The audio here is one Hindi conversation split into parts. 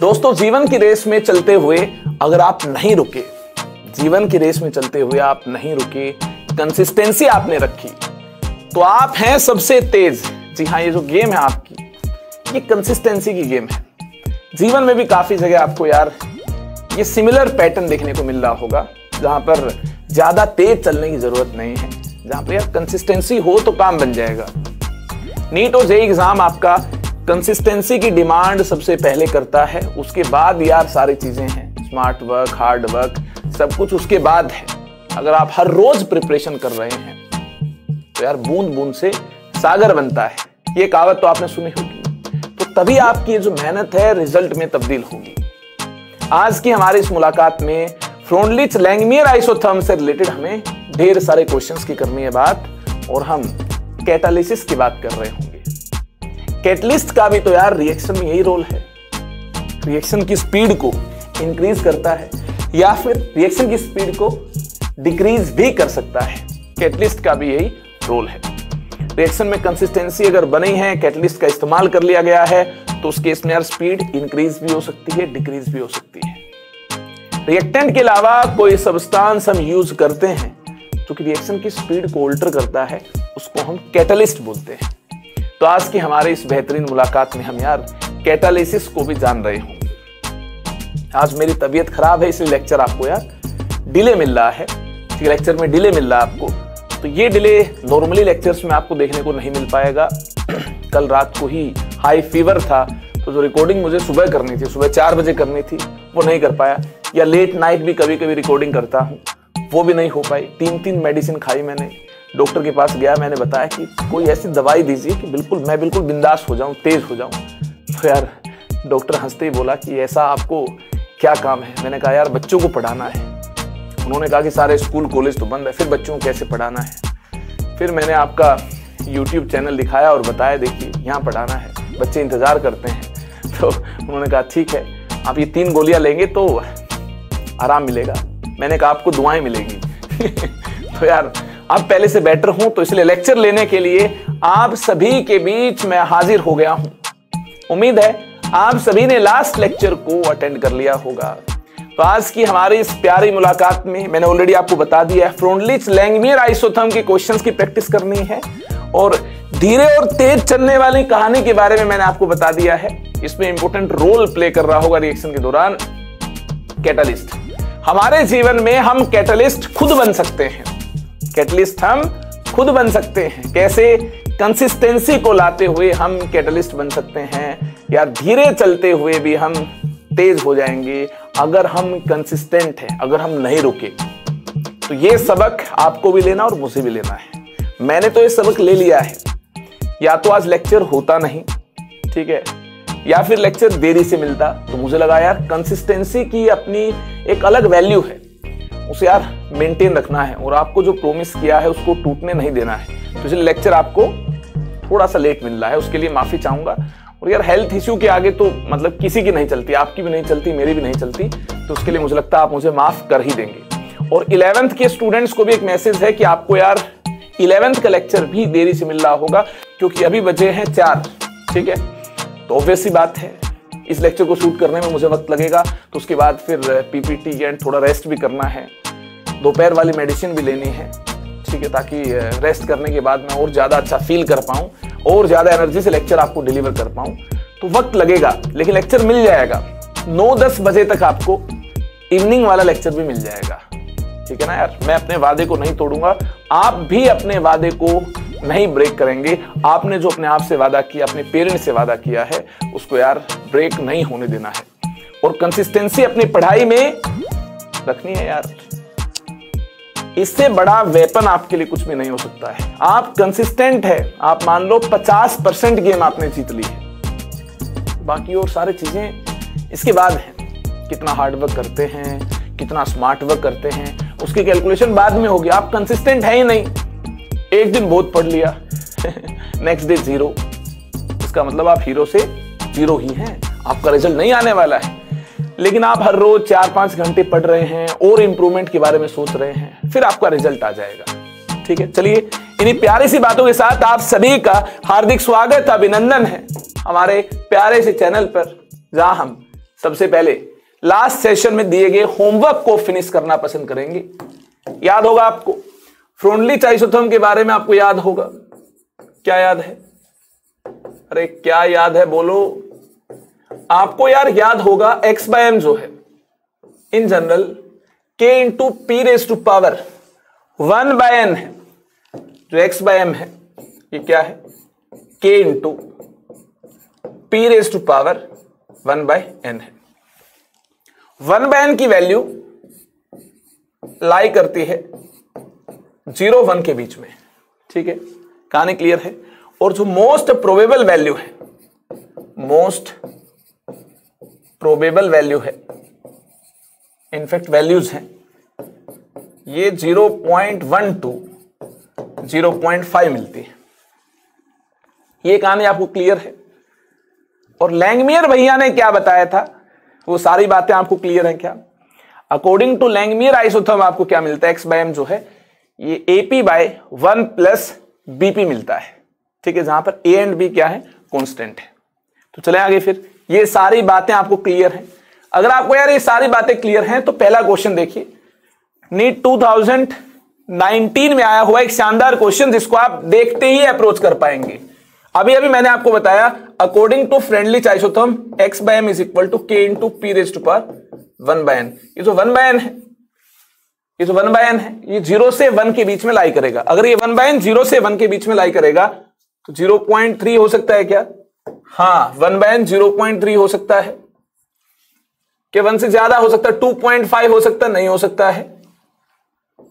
दोस्तों, जीवन की रेस में चलते हुए अगर आप नहीं रुके, जीवन की रेस में चलते हुए आप नहीं रुके, कंसिस्टेंसी आपने रखी, तो आप हैं सबसे तेज। जी हाँ, ये जो गेम है आपकी, ये कंसिस्टेंसी की गेम है। जीवन में भी काफी जगह आपको यार ये सिमिलर पैटर्न देखने को मिल रहा होगा, जहां पर ज्यादा तेज चलने की जरूरत नहीं है, जहां पर यार कंसिस्टेंसी हो तो काम बन जाएगा। नीट और जेईई एग्जाम आपका कंसिस्टेंसी की डिमांड सबसे पहले करता है, उसके बाद यार सारी चीजें हैं, स्मार्ट वर्क, हार्ड वर्क, सब कुछ उसके बाद है। अगर आप हर रोज प्रिपरेशन कर रहे हैं तो यार बूंद बूंद से सागर बनता है, ये कहावत तो आपने सुनी होगी। तो तभी आपकी जो मेहनत है रिजल्ट में तब्दील होगी। आज की हमारी इस मुलाकात में फ्रोनलिच लैंगमियर आइसोथर्म से रिलेटेड हमें ढेर सारे क्वेश्चंस की करनी है बात, और हम कैटालिसिस की बात कर रहे होंगे। कैटलिस्ट का भी तो यार रिएक्शन में यही रोल है, रिएक्शन की स्पीड को इंक्रीज करता है या फिर रिएक्शन की स्पीड को डिक्रीज भी कर सकता है। कैटलिस्ट का भी यही रोल है। रिएक्शन में कंसिस्टेंसी अगर बनी है, कैटलिस्ट का इस्तेमाल कर लिया गया है, तो उस केस में यार स्पीड इंक्रीज भी हो सकती है, डिक्रीज भी हो सकती है। रिएक्टेंट के अलावा कोई सब्सटेंस हम यूज करते हैं जो कि रिएक्शन की स्पीड को अल्टर करता है, उसको हम कैटलिस्ट बोलते हैं। तो आज की हमारे इस बेहतरीन मुलाकात में हम यार कैटालिसिस को भी जान रहे होंगे। आज मेरी तबीयत खराब है, इसलिए लेक्चर आपको यार डिले मिल रहा है, लेक्चर में डिले मिल रहा है आपको। तो ये डिले नॉर्मली लेक्चर्स में आपको देखने को नहीं मिल पाएगा। कल रात को ही हाई फीवर था, तो जो रिकॉर्डिंग मुझे सुबह करनी थी, सुबह 4 बजे करनी थी, वो नहीं कर पाया। या लेट नाइट भी कभी कभी रिकॉर्डिंग करता हूँ, वो भी नहीं हो पाई। 3 मेडिसिन खाई मैंने, डॉक्टर के पास गया, मैंने बताया कि कोई ऐसी दवाई दीजिए कि मैं बिल्कुल बिंदास हो जाऊं, तेज हो जाऊं। तो यार डॉक्टर हंसते ही बोला कि ऐसा आपको क्या काम है? मैंने कहा यार बच्चों को पढ़ाना है। उन्होंने कहा कि सारे स्कूल कॉलेज तो बंद है, फिर बच्चों को कैसे पढ़ाना है? फिर मैंने आपका यूट्यूब चैनल दिखाया और बताया देखिए यहाँ पढ़ाना है, बच्चे इंतजार करते हैं। तो उन्होंने कहा ठीक है, आप ये 3 गोलियां लेंगे तो आराम मिलेगा। मैंने कहा आपको दुआएं मिलेगी। तो यार अब पहले से बेटर हूं, तो इसलिए लेक्चर लेने के लिए आप सभी के बीच मैं हाजिर हो गया हूं। उम्मीद है आप सभी ने लास्ट लेक्चर को अटेंड कर लिया होगा। तो आज की हमारी इस प्यारी मुलाकात में मैंने ऑलरेडी आपको बता दिया है, फ्रोनलिच लैंगमियर आइसोथर्म के क्वेश्चंस की प्रैक्टिस करनी है, और धीरे और तेज चलने वाली कहानी के बारे में मैंने आपको बता दिया है। इसमें इंपॉर्टेंट रोल प्ले कर रहा होगा रिएक्शन के दौरान कैटालिस्ट। हमारे जीवन में हम कैटालिस्ट खुद बन सकते हैं। कैटलिस्ट हम खुद बन सकते हैं। कैसे? कंसिस्टेंसी को लाते हुए हम कैटलिस्ट बन सकते हैं। या धीरे चलते हुए भी हम तेज हो जाएंगे अगर हम कंसिस्टेंट हैं, अगर हम नहीं रुके। तो ये सबक आपको भी लेना और मुझे भी लेना है। मैंने तो ये सबक ले लिया है। या तो आज लेक्चर होता नहीं, ठीक है, या फिर लेक्चर देरी से मिलता। तो मुझे लगा यार कंसिस्टेंसी की अपनी एक अलग वैल्यू है, उसे यार मेंटेन रखना है, और आपको जो प्रॉमिस किया है उसको टूटने नहीं देना है। तो इसलिए लेक्चर आपको थोड़ा सा लेट मिल रहा है, उसके लिए माफी चाहूंगा। और यार हेल्थ इश्यू के आगे तो मतलब किसी की नहीं चलती, आपकी भी नहीं चलती, मेरी भी नहीं चलती। तो उसके लिए मुझे लगता है आप मुझे माफ कर ही देंगे। और 11th के स्टूडेंट्स को भी एक मैसेज है कि आपको यार 11th का लेक्चर भी देरी से मिल रहा होगा, क्योंकि अभी बजे हैं 4, ठीक है। तो ऑब्वियस सी बात है, इस लेक्चर को शूट करने में मुझे वक्त लगेगा, तो उसके बाद फिर पीपीटी एंड थोड़ा रेस्ट भी करना है, दोपहर वाली मेडिसिन भी लेनी है, ठीक है, ताकि रेस्ट करने के बाद मैं और ज़्यादा अच्छा फील कर पाऊँ और ज़्यादा एनर्जी से लेक्चर आपको डिलीवर कर पाऊँ। तो वक्त लगेगा, लेकिन लेक्चर मिल जाएगा। 9-10 बजे तक आपको इवनिंग वाला लेक्चर भी मिल जाएगा, ठीक है ना यार। मैं अपने वादे को नहीं तोड़ूंगा, आप भी अपने वादे को नहीं ब्रेक करेंगे। आपने जो अपने आप से वादा किया, अपने पेरेंट्स से वादा किया है, उसको यार ब्रेक नहीं होने देना है। और कंसिस्टेंसी अपनी पढ़ाई में रखनी है यार। इससे बड़ा वेपन आपके लिए कुछ भी नहीं हो सकता है। आप कंसिस्टेंट है, आप मान लो 50% गेम आपने जीत ली है, बाकी और सारी चीजें इसके बाद हैं। कितना हार्ड वर्क करते हैं, कितना स्मार्ट वर्क करते हैं, उसकी कैलकुलेशन बाद में होगी। आप कंसिस्टेंट है ही नहीं, एक दिन बहुत पढ़ लिया नेक्स्ट डे 0, इसका मतलब आप हीरो से 0 ही हैं, आपका रिजल्ट नहीं आने वाला है। लेकिन आप हर रोज 4-5 घंटे पढ़ रहे हैं और इंप्रूवमेंट के बारे में सोच रहे हैं, फिर आपका रिजल्ट आ जाएगा। ठीक है, चलिए इन्हीं प्यारी सी बातों के साथ आप सभी का हार्दिक स्वागत, अभिनंदन है हमारे प्यारे से चैनल पर, जहां हम सबसे पहले लास्ट सेशन में दिए गए होमवर्क को फिनिश करना पसंद करेंगे। याद होगा आपको फ्रोनलिच आइसोथर्म के बारे में, आपको याद होगा, क्या याद है? अरे क्या याद है बोलो। आपको यार याद होगा x/m जो है in general k into P raise to power 1/n है। जो x/m है ये क्या है? k into P raise to power 1/n है। 1/n की वैल्यू लाई करती है 0-1 के बीच में, ठीक है, कहानी क्लियर है। और जो मोस्ट प्रोबेबल वैल्यू है, मोस्ट प्रोबेबल वैल्यू है, इनफैक्ट वैल्यूज हैं, ये 0.1 to 0.5 मिलती है। ये कहानी आपको क्लियर है। और लैंगमियर भैया ने क्या बताया था, वो सारी बातें आपको क्लियर हैं क्या? अकॉर्डिंग टू लैंगमियर आइसोथर्म आपको क्या मिलता है? x/m जो है ये AP/1 प्लस BP मिलता है, ठीक है, जहां पर A एंड B क्या है? कांस्टेंट है। तो चले आगे फिर, ये सारी बातें आपको क्लियर हैं। अगर आपको यार ये सारी बातें क्लियर हैं तो पहला क्वेश्चन देखिए, नीट 2019 में आया हुआ एक शानदार क्वेश्चन जिसको आप देखते ही अप्रोच कर पाएंगे। अभी अभी मैंने आपको बताया according to Freundlich isotherm x/m is equal to k into P raise to power 1/n। ये जो 1/n है, ये जो 1/n है ये 0 से 1 के बीच में लाई करेगा। अगर ये 1/n 0 से 1 के बीच में लाई करेगा तो 0.3 हो सकता है क्या? हाँ, 1/n 0.3 हो सकता है। क्या 1 से ज्यादा हो सकता है? 2.5 हो सकता है? नहीं हो सकता है।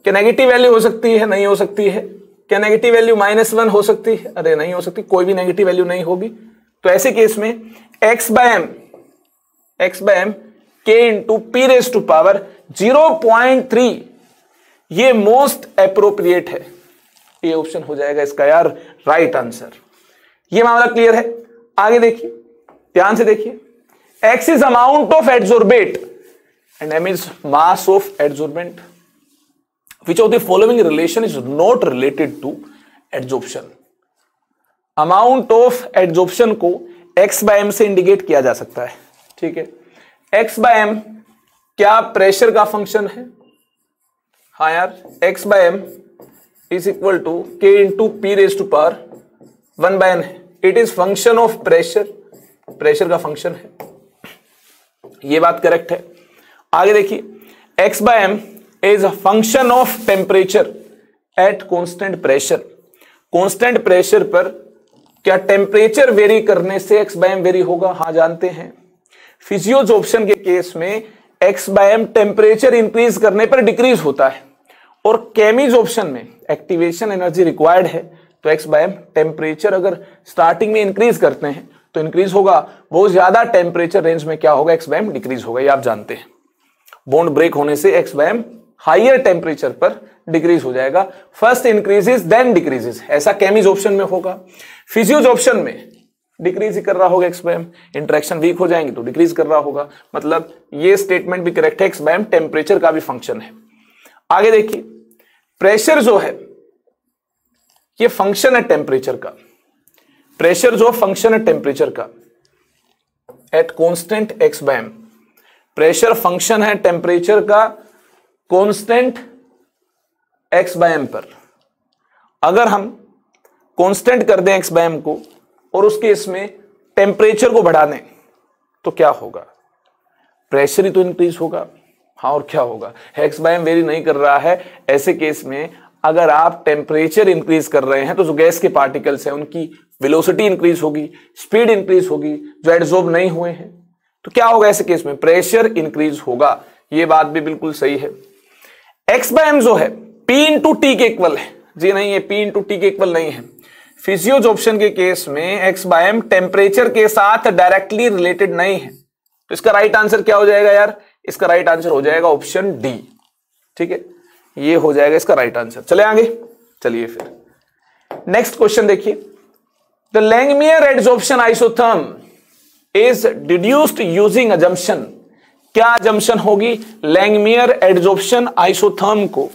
क्या नेगेटिव वैल्यू हो सकती है? नहीं हो सकती है। क्या नेगेटिव वैल्यू -1 हो सकती है? अरे नहीं हो सकती, कोई भी नेगेटिव वैल्यू नहीं होगी। तो ऐसे केस में x/m k into P raise to power 0.3 ये मोस्ट अप्रोप्रिएट है। ये ऑप्शन हो जाएगा इसका यार राइट आंसर। ये मामला क्लियर है। आगे देखिए, ध्यान से देखिए, x is amount of adsorbate and m is mass of adsorbent. Which of the following relation is not related to adsorption? Amount of adsorption को x/m से इंडिकेट किया जा सकता है, ठीक है। x/m क्या प्रेशर का फंक्शन है? हाँ यार, x/m is equal to k into P raise to power 1/n है। It is function of pressure, pressure का फंक्शन है, ये बात करेक्ट है। आगे देखिए, x/m is a function of temperature at constant pressure। constant pressure पर क्या टेम्परेचर वेरी करने से x/m वेरी होगा? हाँ जानते हैं। फिजियोजॉर्प्शन के केस में x/m टेम्परेचर इंक्रीज करने पर डिक्रीज होता है, और केमिजॉर्प्शन में एक्टिवेशन एनर्जी रिक्वायर्ड है, तो x/m टेम्परेचर अगर स्टार्टिंग में इंक्रीज करते हैं तो इंक्रीज होगा, बहुत ज्यादा टेम्परेचर रेंज में क्या होगा? x/m डिक्रीज होगा। ये आप जानते हैं। बॉन्ड ब्रेक होने से x/m हाइयर टेम्परेचर पर डिक्रीज हो जाएगा। फर्स्ट इंक्रीजेस देन डिक्रीजेस, ऐसा केमिजॉर्प्शन में होगा। फिजियोजॉर्प्शन में डिक्रीज ही कर रहा होगा x/m, इंटरेक्शन वीक हो जाएंगे तो डिक्रीज कर रहा होगा। मतलब ये स्टेटमेंट भी करेक्ट है, x/m टेम्परेचर का भी फंक्शन है। आगे देखिए, प्रेशर जो है ये फंक्शन है टेम्परेचर का। प्रेशर जो फंक्शन है टेम्परेचर का at constant x/m। Pressure function है टेम्परेचर का कांस्टेंट x/m पर। अगर हम कांस्टेंट कर दें x/m को और उसके इसमें टेम्परेचर को बढ़ा दें तो क्या होगा? प्रेशर ही तो इंक्रीज होगा। हाँ, और क्या होगा? x/m वेरी नहीं कर रहा है। ऐसे केस में अगर आप टेम्परेचर इंक्रीज कर रहे हैं तो जो गैस के पार्टिकल्स हैं उनकी वेलोसिटी इंक्रीज होगी, स्पीड इंक्रीज होगी, जो एडजॉर्ब नहीं हुए हैं, तो क्या होगा? ऐसे केस में प्रेशर इंक्रीज होगा। ये बात भी बिल्कुल सही है। x/m जो है P इंटू टी के इक्वल है। जी नहीं, ये P इंटू टी के इक्वल नहीं है। फिजियोजॉर्प्शन के केस में x/m टेम्परेचर के साथ डायरेक्टली रिलेटेड नहीं है। तो इसका राइट आंसर क्या हो जाएगा यार? इसका राइट आंसर हो जाएगा ऑप्शन डी, ठीक है, ये हो जाएगा इसका राइट आंसर। चले आगे, चलिए फिर नेक्स्ट क्वेश्चन देखिए। The Langmuir adsorption isotherm is deduced using assumption. क्या अजम्पशन होगी? लैंगमियर एडजॉर्प्शन आइसोथर्म को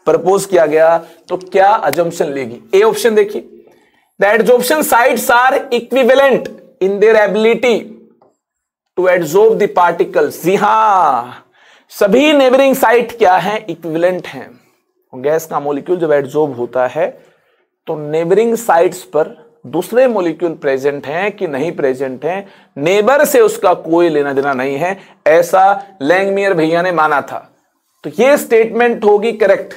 प्रपोज किया गया तो क्या अजम्पशन लेगी? ए ऑप्शन देखिए, the adsorption sites are equivalent in their ability to adsorb the particles. जी हां, सभी नेबरिंग साइट क्या है, इक्विवेलेंट हैं। गैस का मॉलिक्यूल जब एड्सॉर्ब होता है तो नेबरिंग साइट्स पर दूसरे मॉलिक्यूल प्रेजेंट हैं कि नहीं प्रेजेंट हैं, नेबर से उसका कोई लेना देना नहीं है, ऐसा लैंगमियर भैया ने माना था। तो यह स्टेटमेंट होगी correct.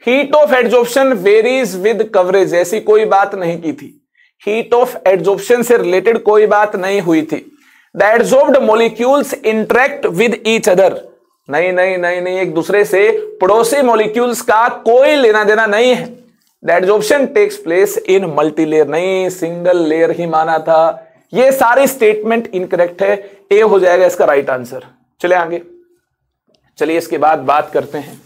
Heat of adsorption varies with coverage, ऐसी कोई बात नहीं की थी। हीट ऑफ एड्सॉर्प्शन से रिलेटेड कोई बात नहीं हुई थी। The adsorbed molecules interact with each other, नहीं नहीं नहीं नहीं, एक दूसरे से पड़ोसी मॉलिक्यूल्स का कोई लेना देना नहीं है। The adsorption takes place in multilayer, नहीं सिंगल लेयर ही माना था। ये सारी स्टेटमेंट इनकरेक्ट है, ए हो जाएगा इसका राइट आंसर। चले आगे, चलिए इसके बाद बात करते हैं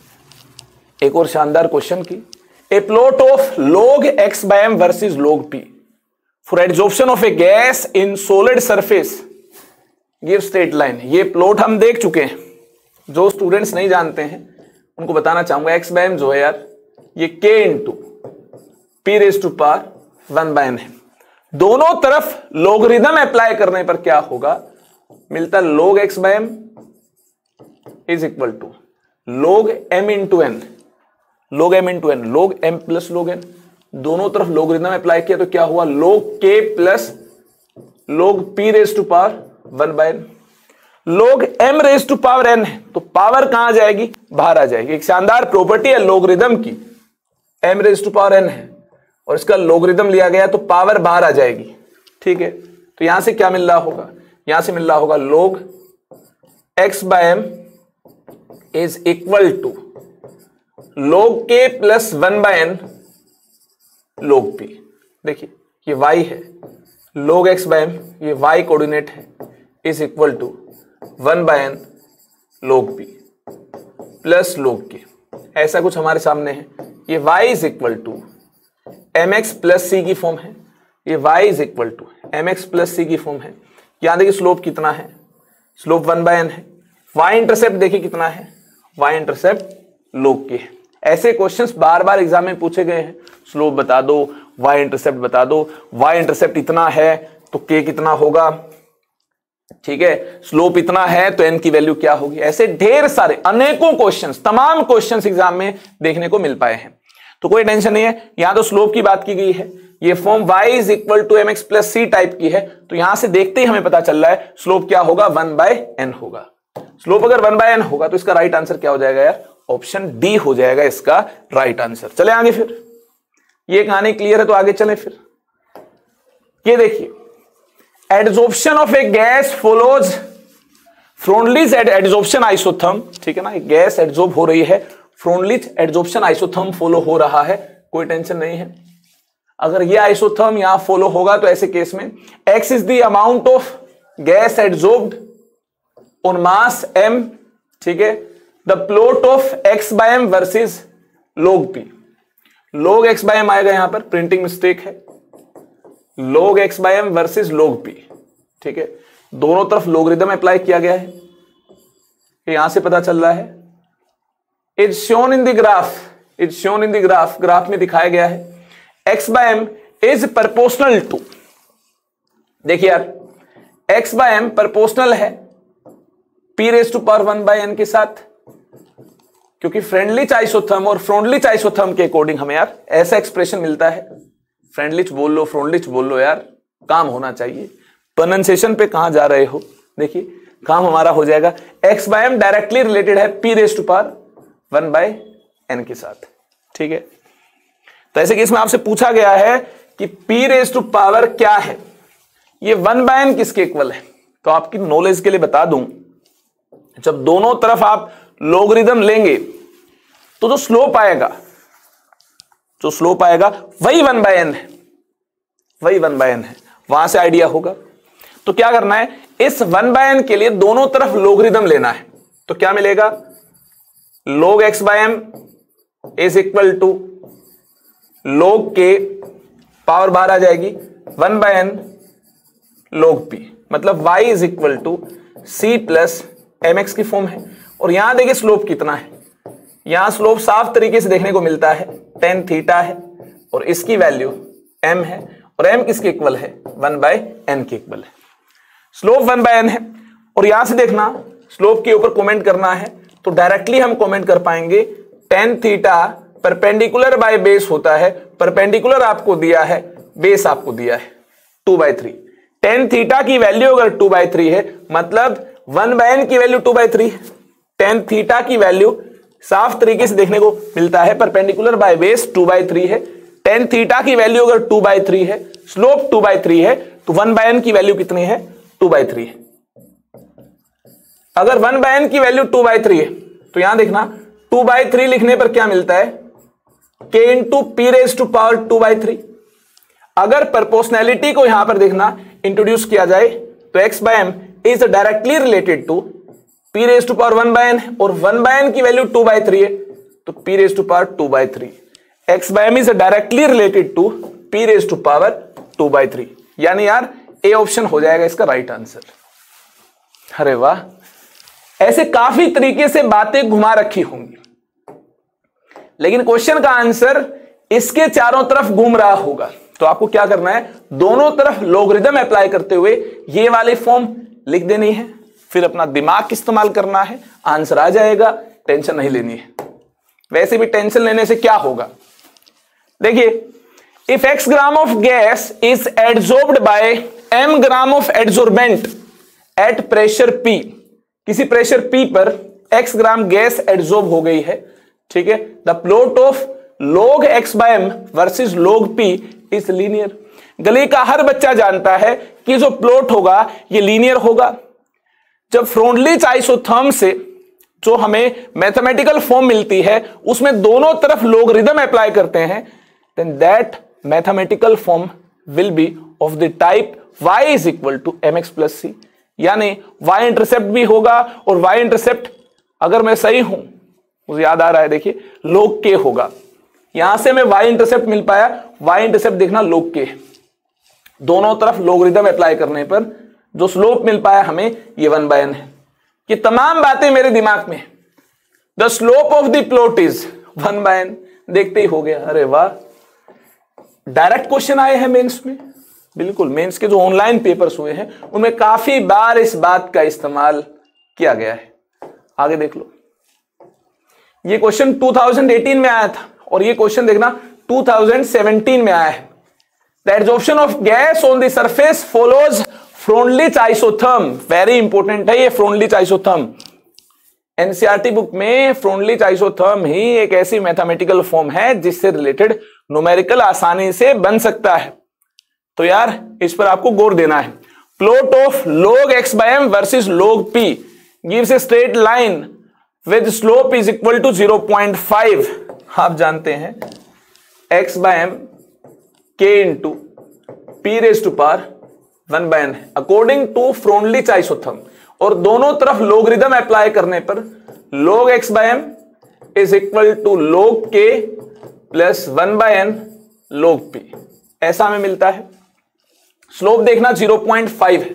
एक और शानदार क्वेश्चन की। ए plot of log x by m versus log p for adsorption of a gas in solid surface give straight line. ये प्लॉट हम देख चुके हैं, जो स्टूडेंट्स नहीं जानते हैं उनको बताना चाहूंगा। x by m जो है यार, ये k into p raise to power 1 by n है। दोनों तरफ लॉगरिथम अप्लाई करने पर क्या होगा, मिलता log x by m is equal to log m into n, log m into n, log m plus log n। दोनों तरफ लॉगरिथम अप्लाई किया तो क्या हुआ, log k plus log p raise to power 1 by n। log m raise to power n है तो पावर कहां जाएगी, बाहर आ जाएगी। एक शानदार प्रॉपर्टी है लॉगरिथम की, m raise to power n है और इसका लॉगरिथम लिया गया तो पावर बाहर आ जाएगी। ठीक है, तो यहां से क्या मिल रहा होगा, यहां से मिल रहा होगा log x by m is equal to log k plus 1 by n log p। देखिए ये y है, log x by m ये y कोऑर्डिनेट है, is equal to 1 by n log p plus log k। ऐसा कुछ हमारे सामने है। ये y is equal to mx plus c की फॉर्म है, ये y is equal to mx plus c की फॉर्म है। यहां देखिए स्लोप कितना है, स्लोप 1 by n है। y इंटरसेप्ट देखिए कितना है, y इंटरसेप्ट log k है। ऐसे क्वेश्चंस बार बार एग्जाम में पूछे गए हैं, स्लोप बता दो, y इंटरसेप्ट बता दो। y इंटरसेप्ट इतना है तो k कितना होगा, ठीक है, स्लोप इतना है तो n की वैल्यू क्या होगी। ऐसे ढेर सारे अनेकों क्वेश्चंस, तमाम क्वेश्चंस एग्जाम में देखने को मिल पाए हैं, तो कोई टेंशन नहीं है। यहां तो स्लोप की बात की गई है, ये form y is equal to mx plus c type की है, तो यहां से देखते ही हमें पता चल रहा है स्लोप क्या होगा, 1 by n होगा। स्लोप अगर 1 by n होगा तो इसका राइट आंसर क्या हो जाएगा यार, ऑप्शन डी हो जाएगा इसका राइट आंसर। चले आगे, फिर ये कहानी क्लियर है तो आगे चले। फिर ये देखिए, adsorption of a gas follows Freundlich adsorption isotherm. ठीक है ना, गैस एड्सॉर्ब हो रही है, फ्रोनलीज एड्सॉर्प्शन आइसोथर्म फॉलो हो रहा है, कोई टेंशन नहीं है। अगर ये आइसोथर्म यहां फॉलो होगा तो ऐसे केस में x is the amount of gas adsorbed on mass m। ठीक है, the plot of x by m versus log p। log x by m आएगा, यहां पर प्रिंटिंग मिस्टेक है, log x by m versus log p। ठीक है, दोनों तरफ लॉगरिथम अप्लाई किया गया है, यहां से पता चल रहा है। It's shown in the graph, it's shown in the graph, graph में दिखाया गया है x by m is proportional to, देखिए यार x by m प्रोपोर्शनल है p raise to power 1 by n के साथ, क्योंकि फ्रेंडलिच आइसोथर्म और फ्रोनलिच आइसोथर्म के अकॉर्डिंग हमें यार ऐसा एक्सप्रेशन मिलता है। फ्रेंडलिच बोल लो, फ्रोनलिच बोल लो, यार काम होना चाहिए। प्रोनाउंसिएशन पे कहां जा रहे हो, देखिए काम हमारा हो जाएगा। x by m directly related है p raise to power 1 by n के साथ। ठीक है, तो ऐसे केस में आपसे पूछा गया है कि p रेज टू पावर क्या है, ये 1 by n किसके इक्वल है। तो आपकी नॉलेज के लिए बता दूं, जब दोनों तरफ आप लॉगरिथम लेंगे तो जो स्लोप आएगा, जो स्लोप आएगा वही 1 by n है, वही 1 by n है। वहां से आइडिया होगा। तो क्या करना है, इस 1 by n के लिए दोनों तरफ लॉगरिथम लेना है, तो क्या मिलेगा, log x by m is equal to log k, power बाहर आ जाएगी, 1 by n log p, मतलब y is equal to c plus mx की फॉर्म है। और यहां देखिए स्लोप कितना है, यहां स्लोप साफ तरीके से देखने को मिलता है, tan थीटा है और इसकी वैल्यू m है, और m किसके इक्वल है, 1 by n के इक्वल है। स्लोप 1/n है, और यहां से देखना स्लोप के ऊपर कमेंट करना है, तो डायरेक्टली हम कमेंट कर पाएंगे tan theta perpendicular by base होता है, परपेंडिकुलर आपको दिया है, बेस आपको दिया है 2/3। tan थीटा की वैल्यू अगर 2/3 है मतलब 1/n की वैल्यू 2/3 है। tan थीटा की वैल्यू साफ तरीके से देखने को मिलता है, परपेंडिकुलर बाय बेस 2/3 है। tan थीटा की वैल्यू अगर 2/3 है, स्लोप 2/3 है, तो 1/n की वैल्यू कितनी है? 2/3 है। अगर 1/n की वैल्यू 2/3 है तो यहां देखना 2/3 लिखने पर क्या मिलता है? k into P raise to power 2/3। अगर प्रोपोर्शनैलिटी को यहां पर देखना इंट्रोड्यूस किया जाए तो x/m is directly related to p raise to power 1/n, और 1/n की वैल्यू 2/3 है तो p raise to power 2/3। x/m is directly related to p raise to power 2/3, यानी यार ए ऑप्शन हो जाएगा इसका राइट आंसर। अरे वाह, ऐसे काफी तरीके से बातें घुमा रखी होंगी, लेकिन क्वेश्चन का आंसर इसके चारों तरफ घूम रहा होगा। तो आपको क्या करना है? दोनों तरफ लॉगरिदम अप्लाई करते हुए ये वाली फॉर्म लिख देनी है, फिर अपना दिमाग इस्तेमाल करना है, आंसर आ जाएगा, टेंशन नहीं लेनी है। वैसे भी टेंशन लेने से क्या होगा? देखिए, if x gram of gas is adsorbed by m gram of adsorbent at pressure P, किसी प्रेशर P पर x ग्राम गैस एडजॉर्ब हो गई है, ठीक है। The plot of log x/m versus log P is linear. गली का हर बच्चा जानता है कि जो प्लॉट होगा ये लीनियर होगा। जब फ्रोंडलिच आइसोथर्म से जो हमें मैथमेटिकल फॉर्म मिलती है उसमें दोनों तरफ लॉगरिदम अप्लाई करते हैं, then that mathematical form will be of the type y is equal to mx plus c, यानी y इंटरसेप्ट भी होगा, और y इंटरसेप्ट अगर मैं सही हूं, मुझे याद आ रहा है, देखिए log k होगा। यहां से मैं y इंटरसेप्ट मिल पाया, y इंटरसेप्ट देखना log k, दोनों तरफ लॉगरिदम अप्लाई करने पर जो स्लोप मिल पाया हमें ये 1/n है। ये तमाम बातें मेरे दिमाग में, the slope of the plot is 1/n, देखते ही हो गया। अरे वाह, डायरेक्ट क्वेश्चन आए हैं मेंस में, बिल्कुल मेंस के जो ऑनलाइन पेपर्स हुए हैं उनमें काफी बार इस बात का इस्तेमाल किया गया है। आगे देख लो, ये क्वेश्चन 2018 में आया था, और ये क्वेश्चन देखना 2017 में आया है। The adsorption of gas on the surface follows Freundlich isotherm, very important है ये फ्रोंडलिच आइसोथर्म। एनसीईआरटी बुक में फ्रोंडलिच आइसोथर्म ही एक ऐसी मैथमेटिकल फॉर्म है जिससे रिलेटेड न्यूमेरिकल आसानी से बन सकता है। तो यार इस पर आपको गौर देना है। Plot of log x/m versus log p gives a straight line with slope is equal to 0.5। आप जानते हैं x/m k into p raise to power 1/n according to Freundlich isotherm, और दोनों तरफ लॉगरिदम अप्लाई करने पर log x/m is equal to log k plus 1/n log p, ऐसा हमें मिलता है। स्लोप देखना 0.5 है,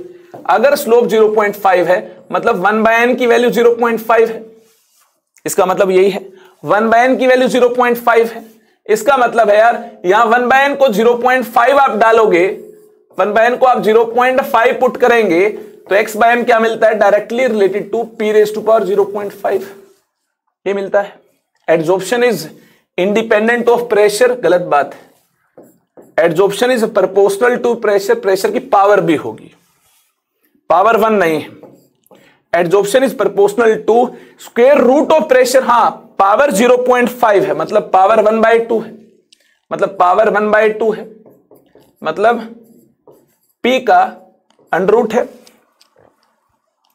अगर स्लोप 0.5 है मतलब 1/n की वैल्यू 0.5 है, इसका मतलब यही है 1/n की वैल्यू 0.5 है। इसका मतलब है यार यहां 1/n को 0.5 आप डालोगे, 1/n को आप 0.5 पुट करेंगे तो x/m क्या मिलता है? Directly related to p raise to power 0.5 ये मिलता है। Adsorption is independent of pressure, गलत बात है। Adsorption is proportional to pressure, pressure की पावर भी होगी, पावर 1 नहीं है। Adsorption is proportional to square root of pressure, हाँ पावर 0.5 है मतलब पावर 1/2 है, मतलब पावर 1/2 है, मतलब p का अंडर रूट है,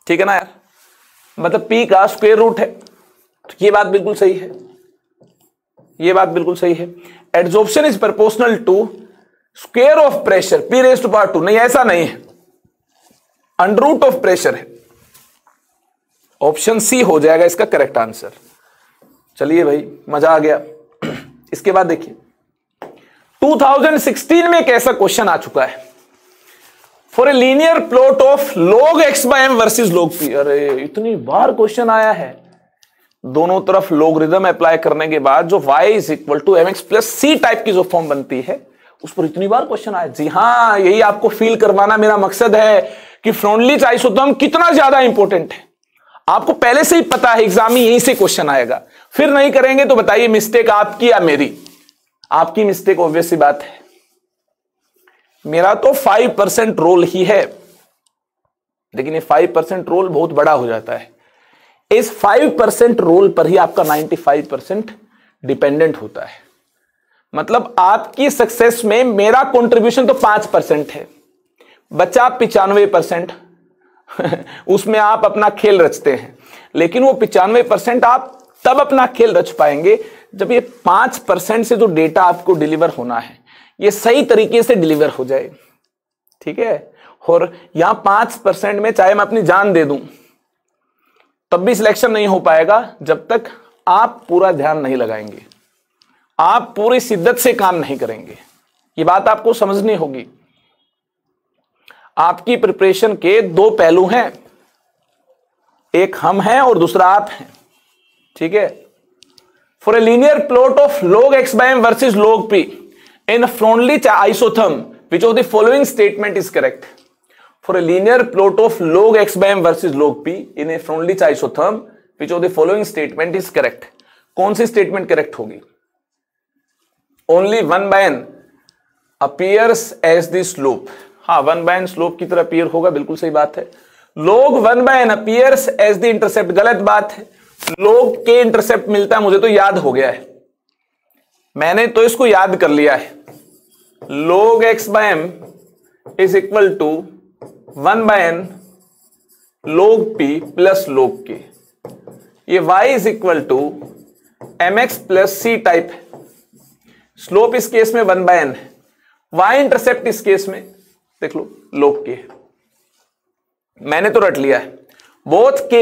ठीक है ना यार, मतलब p का स्क्वायर रूट है। तो ये बात बिल्कुल सही है, ये बात बिल्कुल सही है। Adsorption is proportional to square of pressure p raise to power 2, नहीं ऐसा नहीं है, अंडर रूट ऑफ प्रेशर है। ऑप्शन सी हो जाएगा इसका करेक्ट आंसर। चलिए भाई मजा आ गया। इसके बाद देखिए 2016 में एक ऐसा क्वेश्चन आ चुका है, for a linear plot of log x/m versus log p। अरे इतनी बार क्वेश्चन आया है, दोनों तरफ लॉगरिदम अप्लाई करने के बाद जो y is equal to mx plus c type की जो फॉर्म बनती है उस पर इतनी बार क्वेश्चन आया। जी हाँ, यही आपको फील करवाना मेरा मकसद है कि फ्रोनलिच आइसोटोन कितना ज्यादा इंपॉर्टेंट है। आपको पहले से ही पता है, एग्जाम में यहीं से क्वेश्चन आएगा, फिर नहीं करेंगे तो बताइए मिस्टेक आपकी या मेरी? आपकी मिस्टेक, ऑब्वियस सी बात है। मेरा तो 5% रोल ही है, लेकिन ये 5% रोल बहुत बड़ा हो जाता है। इस 5% रोल पर ही आपका 95% डिपेंडेंट होता है। मतलब आपकी सक्सेस में मेरा कंट्रीब्यूशन तो 5% है, बचा 95%। उसमें आप अपना खेल रचते हैं, लेकिन वो 95% आप तब अपना खेल रच पाएंगे जब ये 5% से जो डेटा आपको डिलीवर होना है ये सही तरीके से डिलीवर हो जाए। ठीक है, और यहां 5% में चाहे मैं अपनी जान दे दूं तब भी सिलेक्शन नहीं हो पाएगा जब तक आप पूरा ध्यान नहीं लगाएंगे, आप पूरी शिद्दत से काम नहीं करेंगे। ये बात आपको समझनी होगी। आपकी प्रिपरेशन के दो पहलू हैं, एक हम हैं और दूसरा आप हैं। ठीक है, for a linear plot of log x by m versus log p in Freundlich isotherm which of the following statement is correct? For a linear plot of log x by m versus log p in a Freundlich isotherm which of the following statement is correct? कौन सी स्टेटमेंट करेक्ट होगी? Only 1 by n appears as the slope. हाँ, 1 by n स्लोप की तरह अपीयर होगा, बिल्कुल सही बात है। log 1 by n appears as the intercept, गलत बात है। log के इंटरसेप्ट मिलता है, मुझे तो याद हो गया है, मैंने तो इसको याद कर लिया है। log x by m is equal to 1 by n log p plus log k। ये y is equal to mx plus c type है। स्लोप इस केस में 1 by n है, y इंटरसेप्ट इस केस में देख लो log k। मैंने तो रट लिया है। Both k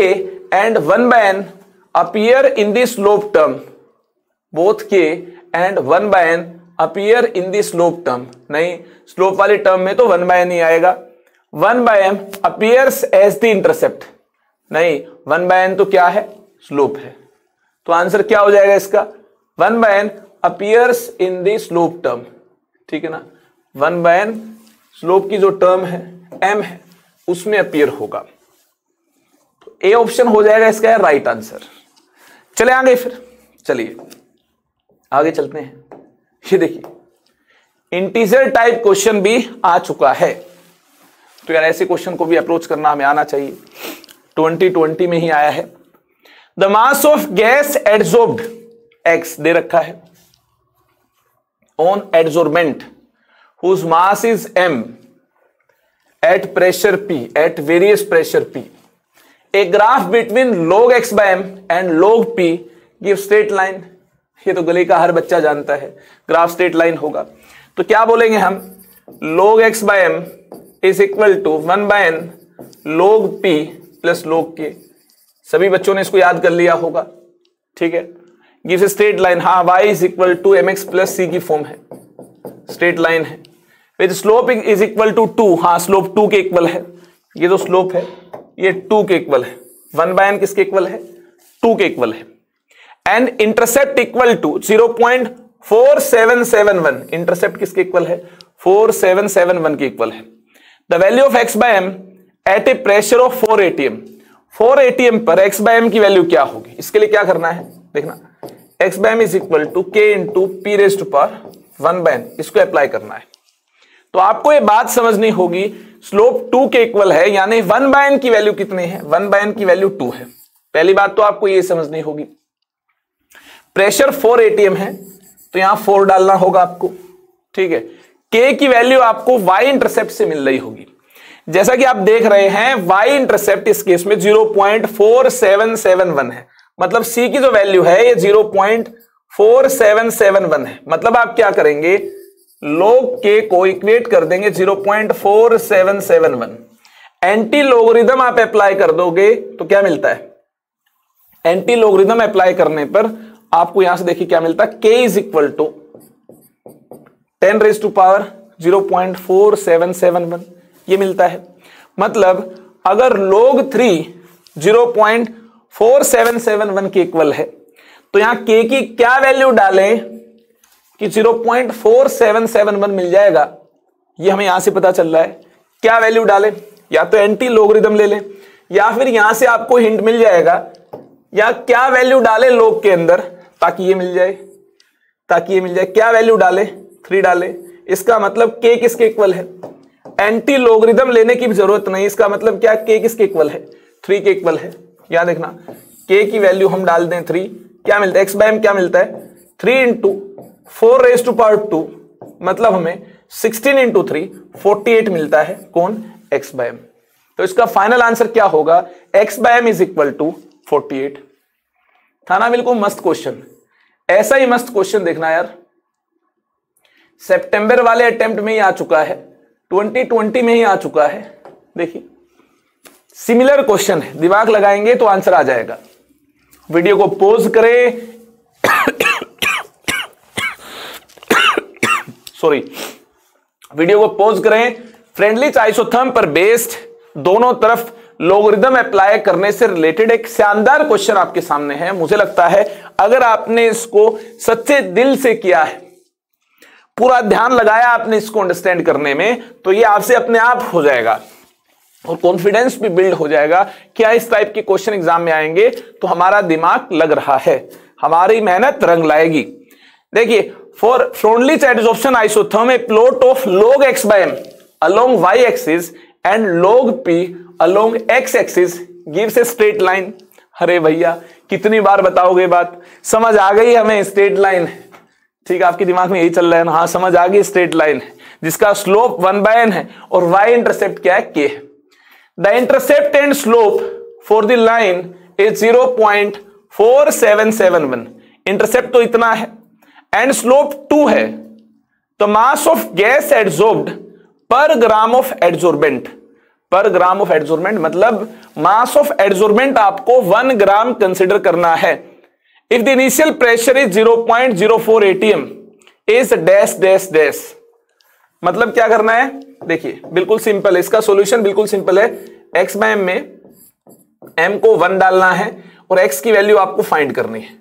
and 1 by n appear in the slope term, both k and 1 by n appear in the slope term. नहीं, स्लोप वाली टर्म में तो 1 by n ही आएगा। 1 by m appears as the intercept, नहीं 1 by n तो क्या है? स्लोप है। तो आंसर क्या हो जाएगा इसका? 1 by n appears in the slope term. ठीक है ना, 1 by n स्लोप की जो टर्म है m है उसमें अपीयर होगा। तो ए ऑप्शन हो जाएगा इसका राइट आंसर। चले आगे, फिर चलिए आगे चलते हैं। ये देखिए इंटीजर टाइप क्वेश्चन भी आ चुका है, तो यार ऐसे क्वेश्चन को भी अप्रोच करना हमें आना चाहिए। 2020 में ही आया है। The mass of gas adsorbed x दे रखा है on adsorbent whose mass is m at pressure p, at various pressure p. A graph between log x by m and log p gives straight line. ये तो गली का हर बच्चा जानता है, ग्राफ स्ट्रेट लाइन होगा। तो क्या बोलेंगे हम? log x by m is equal to 1 by n log p plus log k। सभी बच्चों ने इसको याद कर लिया होगा। ठीक है, gives स्ट्रेट लाइन। हाँ, y is equal to mx plus c की फॉर्म है, स्ट्रेट लाइन है। With slope is equal to 2। हाँ, स्लोप 2 के इक्वल है। ये जो स्लोप है ये 2 के इक्वल है। 1 by n किसके इक्वल है? 2 के इक्वल है। And intercept equal to 0.4771। Intercept किसके इक्वल है? 4771 के इक्वल है। The value of x by m at a pressure of 4 atm। 4 atm पर x by m की वैल्यू क्या होगी? इसके लिए क्या करना है देखना, x by m is equal to k into p raise to power 1 by n, इसको अप्लाई करना है। तो आपको ये बात समझनी होगी, स्लोप 2 के इक्वल है, यानी 1 by n की वैल्यू कितनी है? 1 by n की वैल्यू 2 है। पहली बात तो आपको ये समझनी होगी। प्रेशर 4 atm है तो यहां 4 डालना होगा आपको। ठीक है, k की वैल्यू आपको y इंटरसेप्ट से मिल रही होगी। जैसा कि आप देख रहे हैं y इंटरसेप्ट इस केस में 0.4771 है, मतलब c की जो वैल्यू है ये 0.4771 है। मतलब आप क्या करेंगे, log k को इक्वेट कर देंगे 0.4771। एंटी लोगरिथम आप अप्लाई कर दोगे तो क्या मिलता है? एंटी लोगरिथम अप्लाई करने पर आपको यहां से देखिए क्या मिलता है, k is equal to 10 raise to power 0.4771 ये मिलता है। मतलब अगर log 3 0.4771 के इक्वल है तो यहां k की क्या वैल्यू डालें कि 0.4771 मिल जाएगा, ये हमें यहां से पता चल रहा है। क्या वैल्यू डालें? या तो एंटी लोगरिथम ले लें, या फिर यहां से आपको हिंट मिल जाएगा या क्या वैल्यू डाले लोग के अंदर ताकि ये मिल जाए, क्या वैल्यू डाले, 3 डाले। इसका मतलब k किसके इक्वल है, एंटी लोगरिथम लेने की भी जरूरत नहीं, इसका मतलब क्या, k किसके इक्वल है, 3 के इक्वल है। याद देखना k की वैल्यू हम डाल दें 3, क्या मिलता है, x/m क्या मिलता है, 3 × 4⁻², मतलब हमें 16 × 3 48 मिलता है, कौन, x/m। तो इसका फाइनल आंसर क्या होगा, x/m = 48। था ना बिल्कुल मस्त क्वेश्चन। ऐसा ही मस्त क्वेश्चन देखना यार, सितंबर वाले अटेम्प्ट में ही आ चुका है, 2020 में ही आ चुका है। देखिए सिमिलर क्वेश्चन है, दिमाग लगाएंगे तो आंसर आ जाएगा। वीडियो को पॉज करें, सॉरी, वीडियो को पॉज करें। फ्रेंडली आइसोथर्म पर बेस्ड दोनों तरफ लोगरिथम अप्लाई करने से रिलेटेड एक शानदार क्वेश्चन आपके सामने है। मुझे लगता है अगर आपने इसको सच्चे दिल से किया है, पूरा ध्यान लगाया आपने इसको अंडरस्टैंड करने में, तो ये आपसे अपने आप हो जाएगा और कॉन्फिडेंस भी बिल्ड हो जाएगा। क्या इस टाइप के क्वेश्चन एग्जाम में आएंगे तो हमारा दिमाग लग रहा है, हमारी मेहनत रंग लाएगी। देखिए, for friendly adsorption isotherm A plot of log x/m along y axis and log p along x axis gives a straight line। अरे भैया कितनी बार बताओगे बात, समझ आ गई हमें, स्ट्रेट लाइन है, ठीक है, आपके दिमाग में यही चल रहा है ना, हाँ समझ आ गई, स्ट्रेट लाइन है जिसका स्लोप 1/n है और y इंटरसेप्ट क्या है, k है। The intercept and slope for the line is 0.4771। Intercept तो इतना है एंड स्लोप 2 है। तो मास ऑफ गैस एडजॉर्ब्ड पर ग्राम ऑफ एडजॉर्बेंट, पर ग्राम ऑफ एडजॉर्बेंट मतलब मास ऑफ एडजॉर्बेंट आपको 1 ग्राम कंसिडर करना है। If the initial pressure is 0.04 atm is dash dash dash, मतलब क्या करना है, देखिए बिल्कुल सिंपल है, इसका सॉल्यूशन बिल्कुल सिंपल है। x/m में m को 1 डालना है और x की वैल्यू आपको फाइंड करनी है।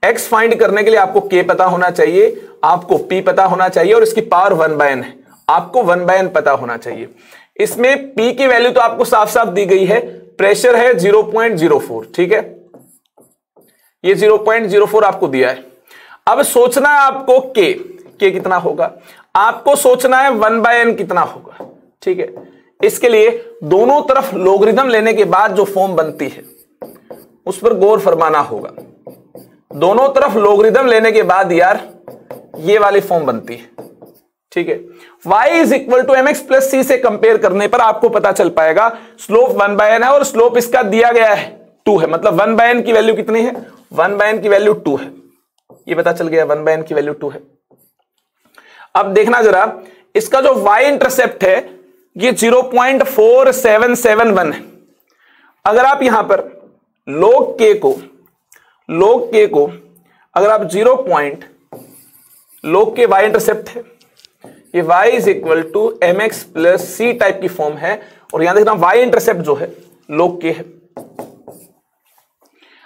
x फाइंड करने के लिए आपको k पता होना चाहिए, आपको p पता होना चाहिए और इसकी पावर 1/n है, आपको 1/n पता होना चाहिए। इसमें p की वैल्यू तो आपको साफ साफ दी गई है, प्रेशर है 0.04, ठीक है, ये 0.04 आपको दिया है। अब सोचना है आपको k कितना होगा, आपको सोचना है 1/n कितना होगा, ठीक है। इसके लिए दोनों तरफ लोगरिथम लेने के बाद जो फॉर्म बनती है उस पर गौर फरमाना होगा। दोनों तरफ लोगरिथम लेने के बाद यार ये वाली फॉर्म बनती है, ठीक है। y = mx + c से कंपेयर करने पर आपको पता चल पाएगा स्लोप 1/n है और स्लोप इसका दिया गया है 2 है, मतलब 1/n की वैल्यू कितनी है, 1/n की वैल्यू 2 है, ये पता चल गया 1/n की वैल्यू 2 है। अब देखना जरा, इसका जो y इंटरसेप्ट है ये 0.4771 है। अगर आप यहां पर log k को अगर आप log k y इंटरसेप्ट है, ये y = mx + c टाइप की फॉर्म है और यहां देखना y इंटरसेप्ट जो है log k है।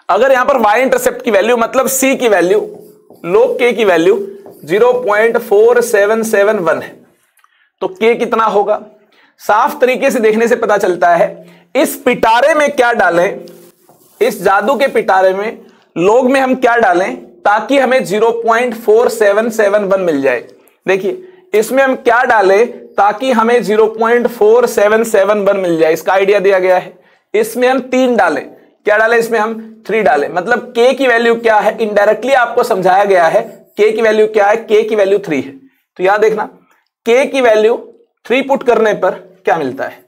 अगर यहां पर y इंटरसेप्ट की वैल्यू मतलब c की वैल्यू log k की वैल्यू 0.4771 है, तो k कितना होगा, साफ तरीके से देखने से पता चलता है। इस पिटारे में क्या डालें, इस जादू के पिटारे में log में हम क्या डालें ताकि हमें 0.4771 मिल जाए। देखिए इसमें हम क्या डालें ताकि हमें 0.4771 मिल जाए, इसका आइडिया दिया गया है। इसमें हम 3 डालें, क्या डालें, इसमें हम 3 डालें, मतलब k की वैल्यू क्या है, इनडायरेक्टली आपको समझाया गया है k की वैल्यू क्या है, k की वैल्यू 3 है। तो यहां देखना k की वैल्यू 3 पुट करने पर क्या मिलता है,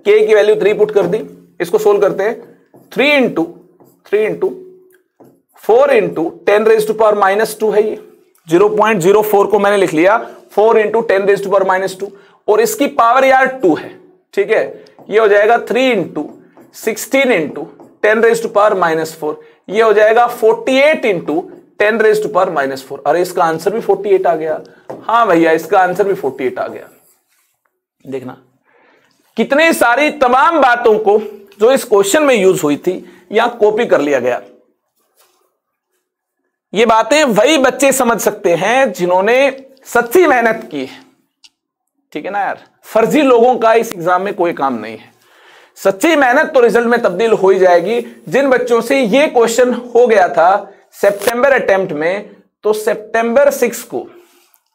k की वैल्यू 3 पुट कर दी, इसको सोल्व करते हैं। 3 × 4 × 10⁻² है, ये 0.04 को मैंने लिख लिया 4 × 10⁻², और इसकी पावर यार 2 है, ठीक है, ये हो जाएगा 3 × 16 × 10⁻⁻4, ये हो जाएगा 48 × 10⁻⁻4। अरे इसका आंसर भी 48 आ गया, हाँ भैया इसका आंसर भी 48 आ गया। देखना कितनी सारी तमाम बातों को जो इस क्वेश्चन में यूज हुई थी यहां कॉपी कर लिया गया। ये बातें वही बच्चे समझ सकते हैं जिन्होंने सच्ची मेहनत की है, ठीक है ना यार। फर्जी लोगों का इस एग्जाम में कोई काम नहीं है। सच्ची मेहनत तो रिजल्ट में तब्दील हो ही जाएगी। जिन बच्चों से ये क्वेश्चन हो गया था सितंबर अटेम्प्ट में, तो सितंबर 6 को,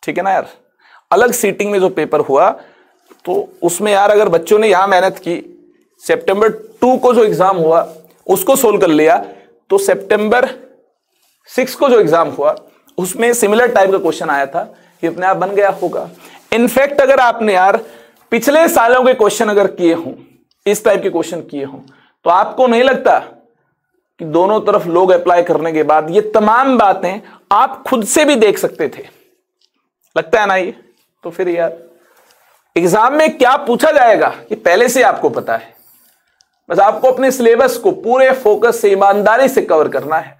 ठीक है ना यार, अलग सीटिंग में जो पेपर हुआ, तो उसमें यार अगर बच्चों ने यहां मेहनत की, सितंबर 2 को जो एग्जाम हुआ उसको सोल्व कर लिया, तो सितंबर 6 को जो एग्जाम हुआ उसमें सिमिलर टाइप का क्वेश्चन आया था, ये अपने आप बन गया होगा। इनफैक्ट अगर आपने यार पिछले सालों के क्वेश्चन अगर किए हों, इस टाइप के क्वेश्चन किए हों, तो आपको नहीं लगता कि दोनों तरफ लोग अप्लाई करने के बाद ये तमाम बातें आप खुद से भी देख सकते थे? लगता है ना ये? तो फिर यार एग्जाम में क्या पूछा जाएगा ये पहले से आपको पता है। बस आपको अपने सिलेबस को पूरे फोकस से, ईमानदारी से कवर करना है,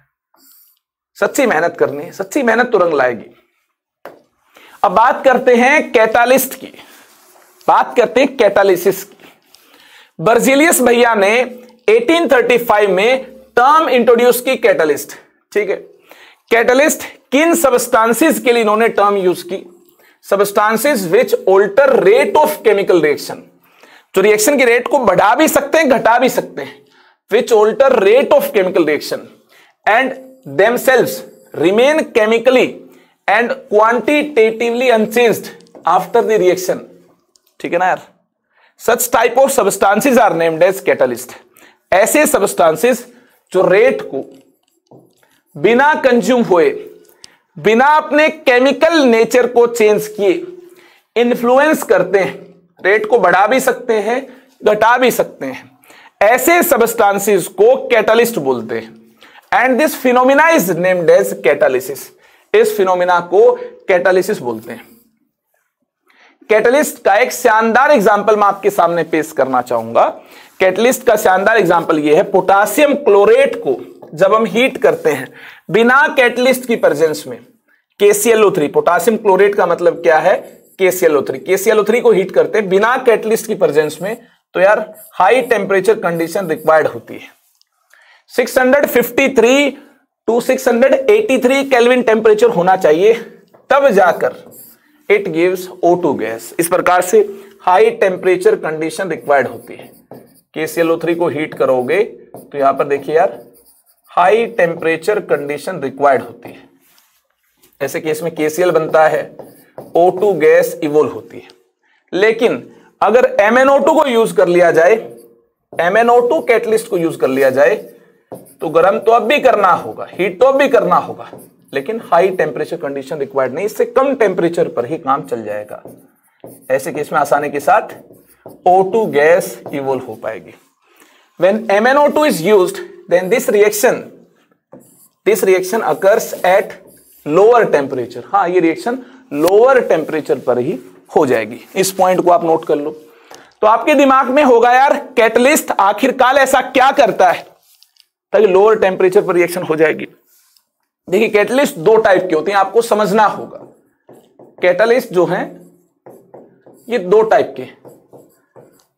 सच्ची मेहनत करनी है। सच्ची मेहनत तो रंग लाएगी। अब बात करते हैं कैटालिस्ट की, बात करते हैं कैटालिसिस की। बर्जीलियस भैया ने 1835 में टर्म इंट्रोड्यूस की कैटालिस्ट, ठीक है। कैटालिस्ट किन सबस्टांसेस के लिए इन्होंने टर्म यूज की? Substances which alter rate of chemical reaction, जो रिएक्शन की रेट को बढ़ा भी सकते हैं घटा भी सकते हैं, which alter rate of chemical reaction and themselves remain chemically and quantitatively unchanged after the reaction, ठीक है ना यार। Such type of substances are named as catalyst. ऐसे सबस्टांसेस जो रेट को बिना कंज्यूम हुए, बिना अपने केमिकल नेचर को चेंज किए इन्फ्लुएंस करते हैं, रेट को बढ़ा भी सकते हैं घटा भी सकते हैं, ऐसे सबस्टांसेस को कैटालिस्ट बोलते हैं। And this phenomena is named as catalysis. इस फिनोमिना को कैटालिसिस बोलते हैं। कैटलिस्ट का एक शानदार एग्जांपल मैं आपके सामने पेश करना चाहूंगा। कैटलिस्ट का शानदार एग्जांपल यह है, पोटासियम क्लोरेट को जब हम हीट करते हैं बिना कैटलिस्ट की प्रेजेंस में, KClO3, पोटासियम क्लोरेट का मतलब क्या है? KClO3। KClO3 को हीट करते हैं बिना कैटलिस्ट की प्रेजेंस में, तो यार हाई टेम्परेचर कंडीशन रिक्वायर्ड होती है। 653 टू 683 केल्विन टेम्परेचर होना चाहिए, तब जाकर इट गिव्स O2 गैस। इस प्रकार से हाई टेम्परेचर कंडीशन रिक्वायर्ड होती है। KClO3 को हीट करोगे तो यहां पर देखिए यार हाई टेम्परेचर कंडीशन रिक्वायर्ड होती है। ऐसे केस में KCl बनता है, O2 गैस इवोल्व होती है। लेकिन अगर MnO2 को यूज कर लिया जाए, MnO2 कैटलिस्ट को यूज कर लिया जाए, तो गर्म तो अब भी करना होगा, हीट तो अब भी करना होगा, लेकिन हाई टेम्परेचर कंडीशन रिक्वायर्ड नहीं, इससे कम टेम्परेचर पर ही काम चल जाएगा। ऐसे केस में आसानी के साथ O2 गैस इवोल्व हो पाएगी। When MnO2 is used, then this reaction occurs at lower temperature। हाँ, ये रिएक्शन लोअर टेम्परेचर पर ही हो जाएगी। इस पॉइंट को आप नोट कर लो। तो आपके दिमाग में होगा यार कैटलिस्ट आखिरकार ऐसा क्या करता है ताकि लोअर टेम्परेचर पर रिएक्शन हो जाएगी। देखिए कैटलिस्ट दो टाइप के होते हैं, आपको समझना होगा। कैटलिस्ट जो हैं ये दो टाइप के,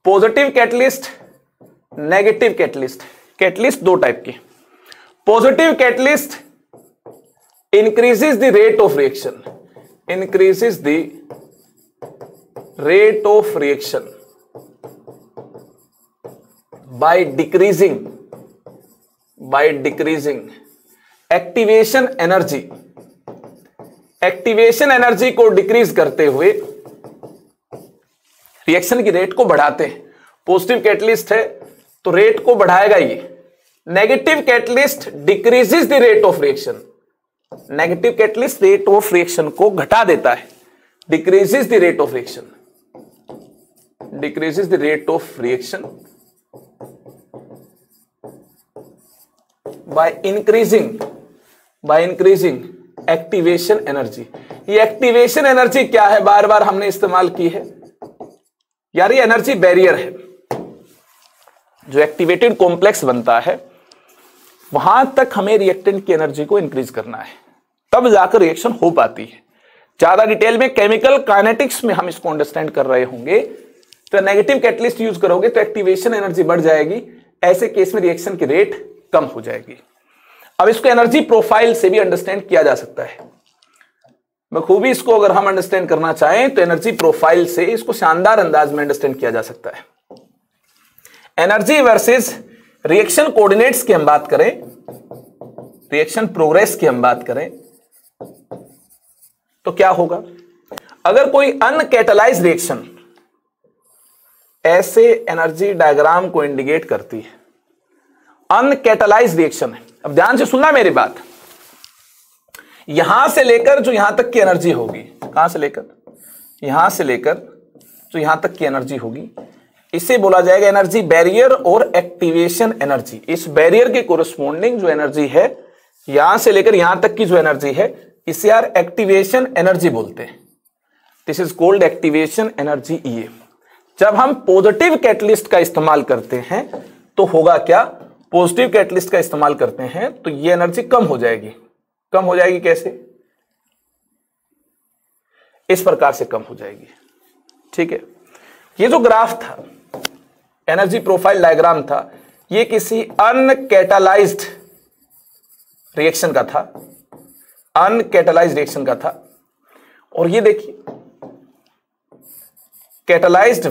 positive catalyst, negative catalyst. Catalyst दो टाइप के। Positive catalyst increases the rate of reaction, increases the rate of reaction by decreasing activation energy. Activation energy को डिक्रीज करते हुए रिएक्शन की रेट को बढ़ाते हैं। पॉजिटिव कैटलिस्ट है तो रेट को बढ़ाएगा ये। Negative catalyst decreases the rate of reaction. Negative catalyst rate of reaction को घटा देता है, decreases the rate of reaction, decreases the rate of reaction by increasing activation energy. ये एक्टिवेशन एनर्जी क्या है, बार बार हमने इस्तेमाल की है यार, ये एनर्जी बैरियर है। जो एक्टिवेटेड कॉम्प्लेक्स बनता है वहां तक हमें रिएक्टेंट की एनर्जी को इंक्रीज करना है, तब जाकर रिएक्शन हो पाती है। ज्यादा डिटेल में केमिकल काइनेटिक्स में हम इसको अंडरस्टैंड कर रहे होंगे। तो नेगेटिव कैटलिस्ट यूज करोगे तो एक्टिवेशन एनर्जी बढ़ जाएगी, ऐसे केस में रिएक्शन की रेट कम हो जाएगी। अब इसको एनर्जी प्रोफाइल से भी अंडरस्टैंड किया जा सकता है। बखूबी इसको अगर हम अंडरस्टैंड करना चाहें तो एनर्जी प्रोफाइल से इसको शानदार अंदाज में अंडरस्टैंड किया जा सकता है। एनर्जी वर्सेस रिएक्शन कोऑर्डिनेट्स की हम बात करें, रिएक्शन प्रोग्रेस की हम बात करें तो क्या होगा? अगर कोई अनकैटालाइज्ड रिएक्शन ऐसे एनर्जी डायग्राम को इंडिकेट करती है, अनकैटालाइज्ड रिएक्शन है। अब ध्यान से सुनना मेरी बात, यहां से लेकर जो यहां तक की एनर्जी होगी, कहां से लेकर? यहां से लेकर जो यहां तक की एनर्जी होगी, इसे बोला जाएगा एनर्जी बैरियर और एक्टिवेशन एनर्जी। इस बैरियर के कोरस्पोंडिंग जो एनर्जी है, यहां से लेकर यहां तक की जो एनर्जी है, इसे यार एक्टिवेशन एनर्जी बोलते हैं। This is called activation energy E. जब हम पॉजिटिव कैटलिस्ट का इस्तेमाल करते हैं तो होगा क्या? पॉजिटिव कैटलिस्ट का इस्तेमाल करते हैं तो ये एनर्जी कम हो जाएगी। कम हो जाएगी कैसे? इस प्रकार से कम हो जाएगी। ठीक है, ये जो ग्राफ था, एनर्जी प्रोफाइल डायग्राम था, ये किसी अनकैटालाइज्ड रिएक्शन का था, अनकैटालाइज्ड रिएक्शन का था। और ये देखिए कैटालाइज्ड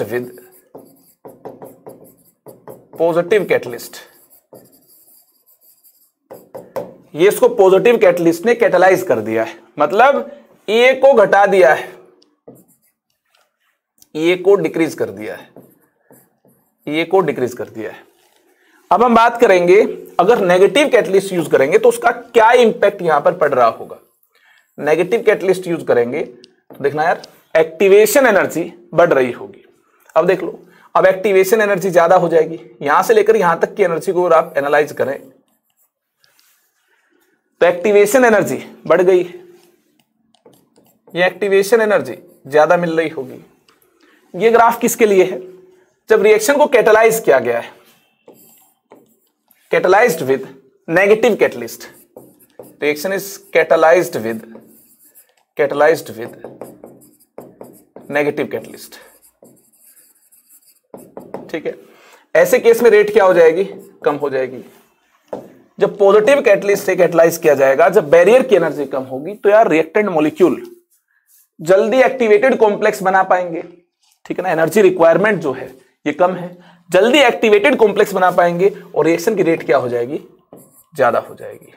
विद पॉजिटिव कैटलिस्ट। ये इसको पॉजिटिव कैटलिस्ट ने कैटालाइज कर दिया है, मतलब ए को घटा दिया है, ए को डिक्रीज कर दिया है, ए को डिक्रीज कर दिया है। अब हम बात करेंगे अगर नेगेटिव कैटलिस्ट यूज करेंगे तो उसका क्या इंपैक्ट यहां पर पड़ रहा होगा। नेगेटिव कैटलिस्ट यूज करेंगे तो देखना यार, एक्टिवेशन एनर्जी बढ़ रही होगी। अब देख लो, अब एक्टिवेशन एनर्जी ज्यादा हो जाएगी। यहां से लेकर यहां तक की एनर्जी को अगर आप एनालाइज करें तो एक्टिवेशन एनर्जी बढ़ गई है, ये एक्टिवेशन एनर्जी ज्यादा मिल रही होगी। ये ग्राफ किसके लिए है? जब रिएक्शन को कैटालाइज किया गया है, catalysed with negative catalyst, reaction is catalysed with negative catalyst. ठीक है, ऐसे केस में रेट क्या हो जाएगी? कम हो जाएगी। जब पॉजिटिव कैटलिस्ट से कैटलाइज किया जाएगा, जब बैरियर की एनर्जी कम होगी तो यार रिएक्टेंट मॉलिक्यूल जल्दी एक्टिवेटेड कॉम्प्लेक्स बना पाएंगे। ठीक है ना, एनर्जी रिक्वायरमेंट जो है ये कम है, जल्दी एक्टिवेटेड कॉम्प्लेक्स बना पाएंगे और रिएक्शन की रेट क्या हो जाएगी? ज्यादा हो जाएगी।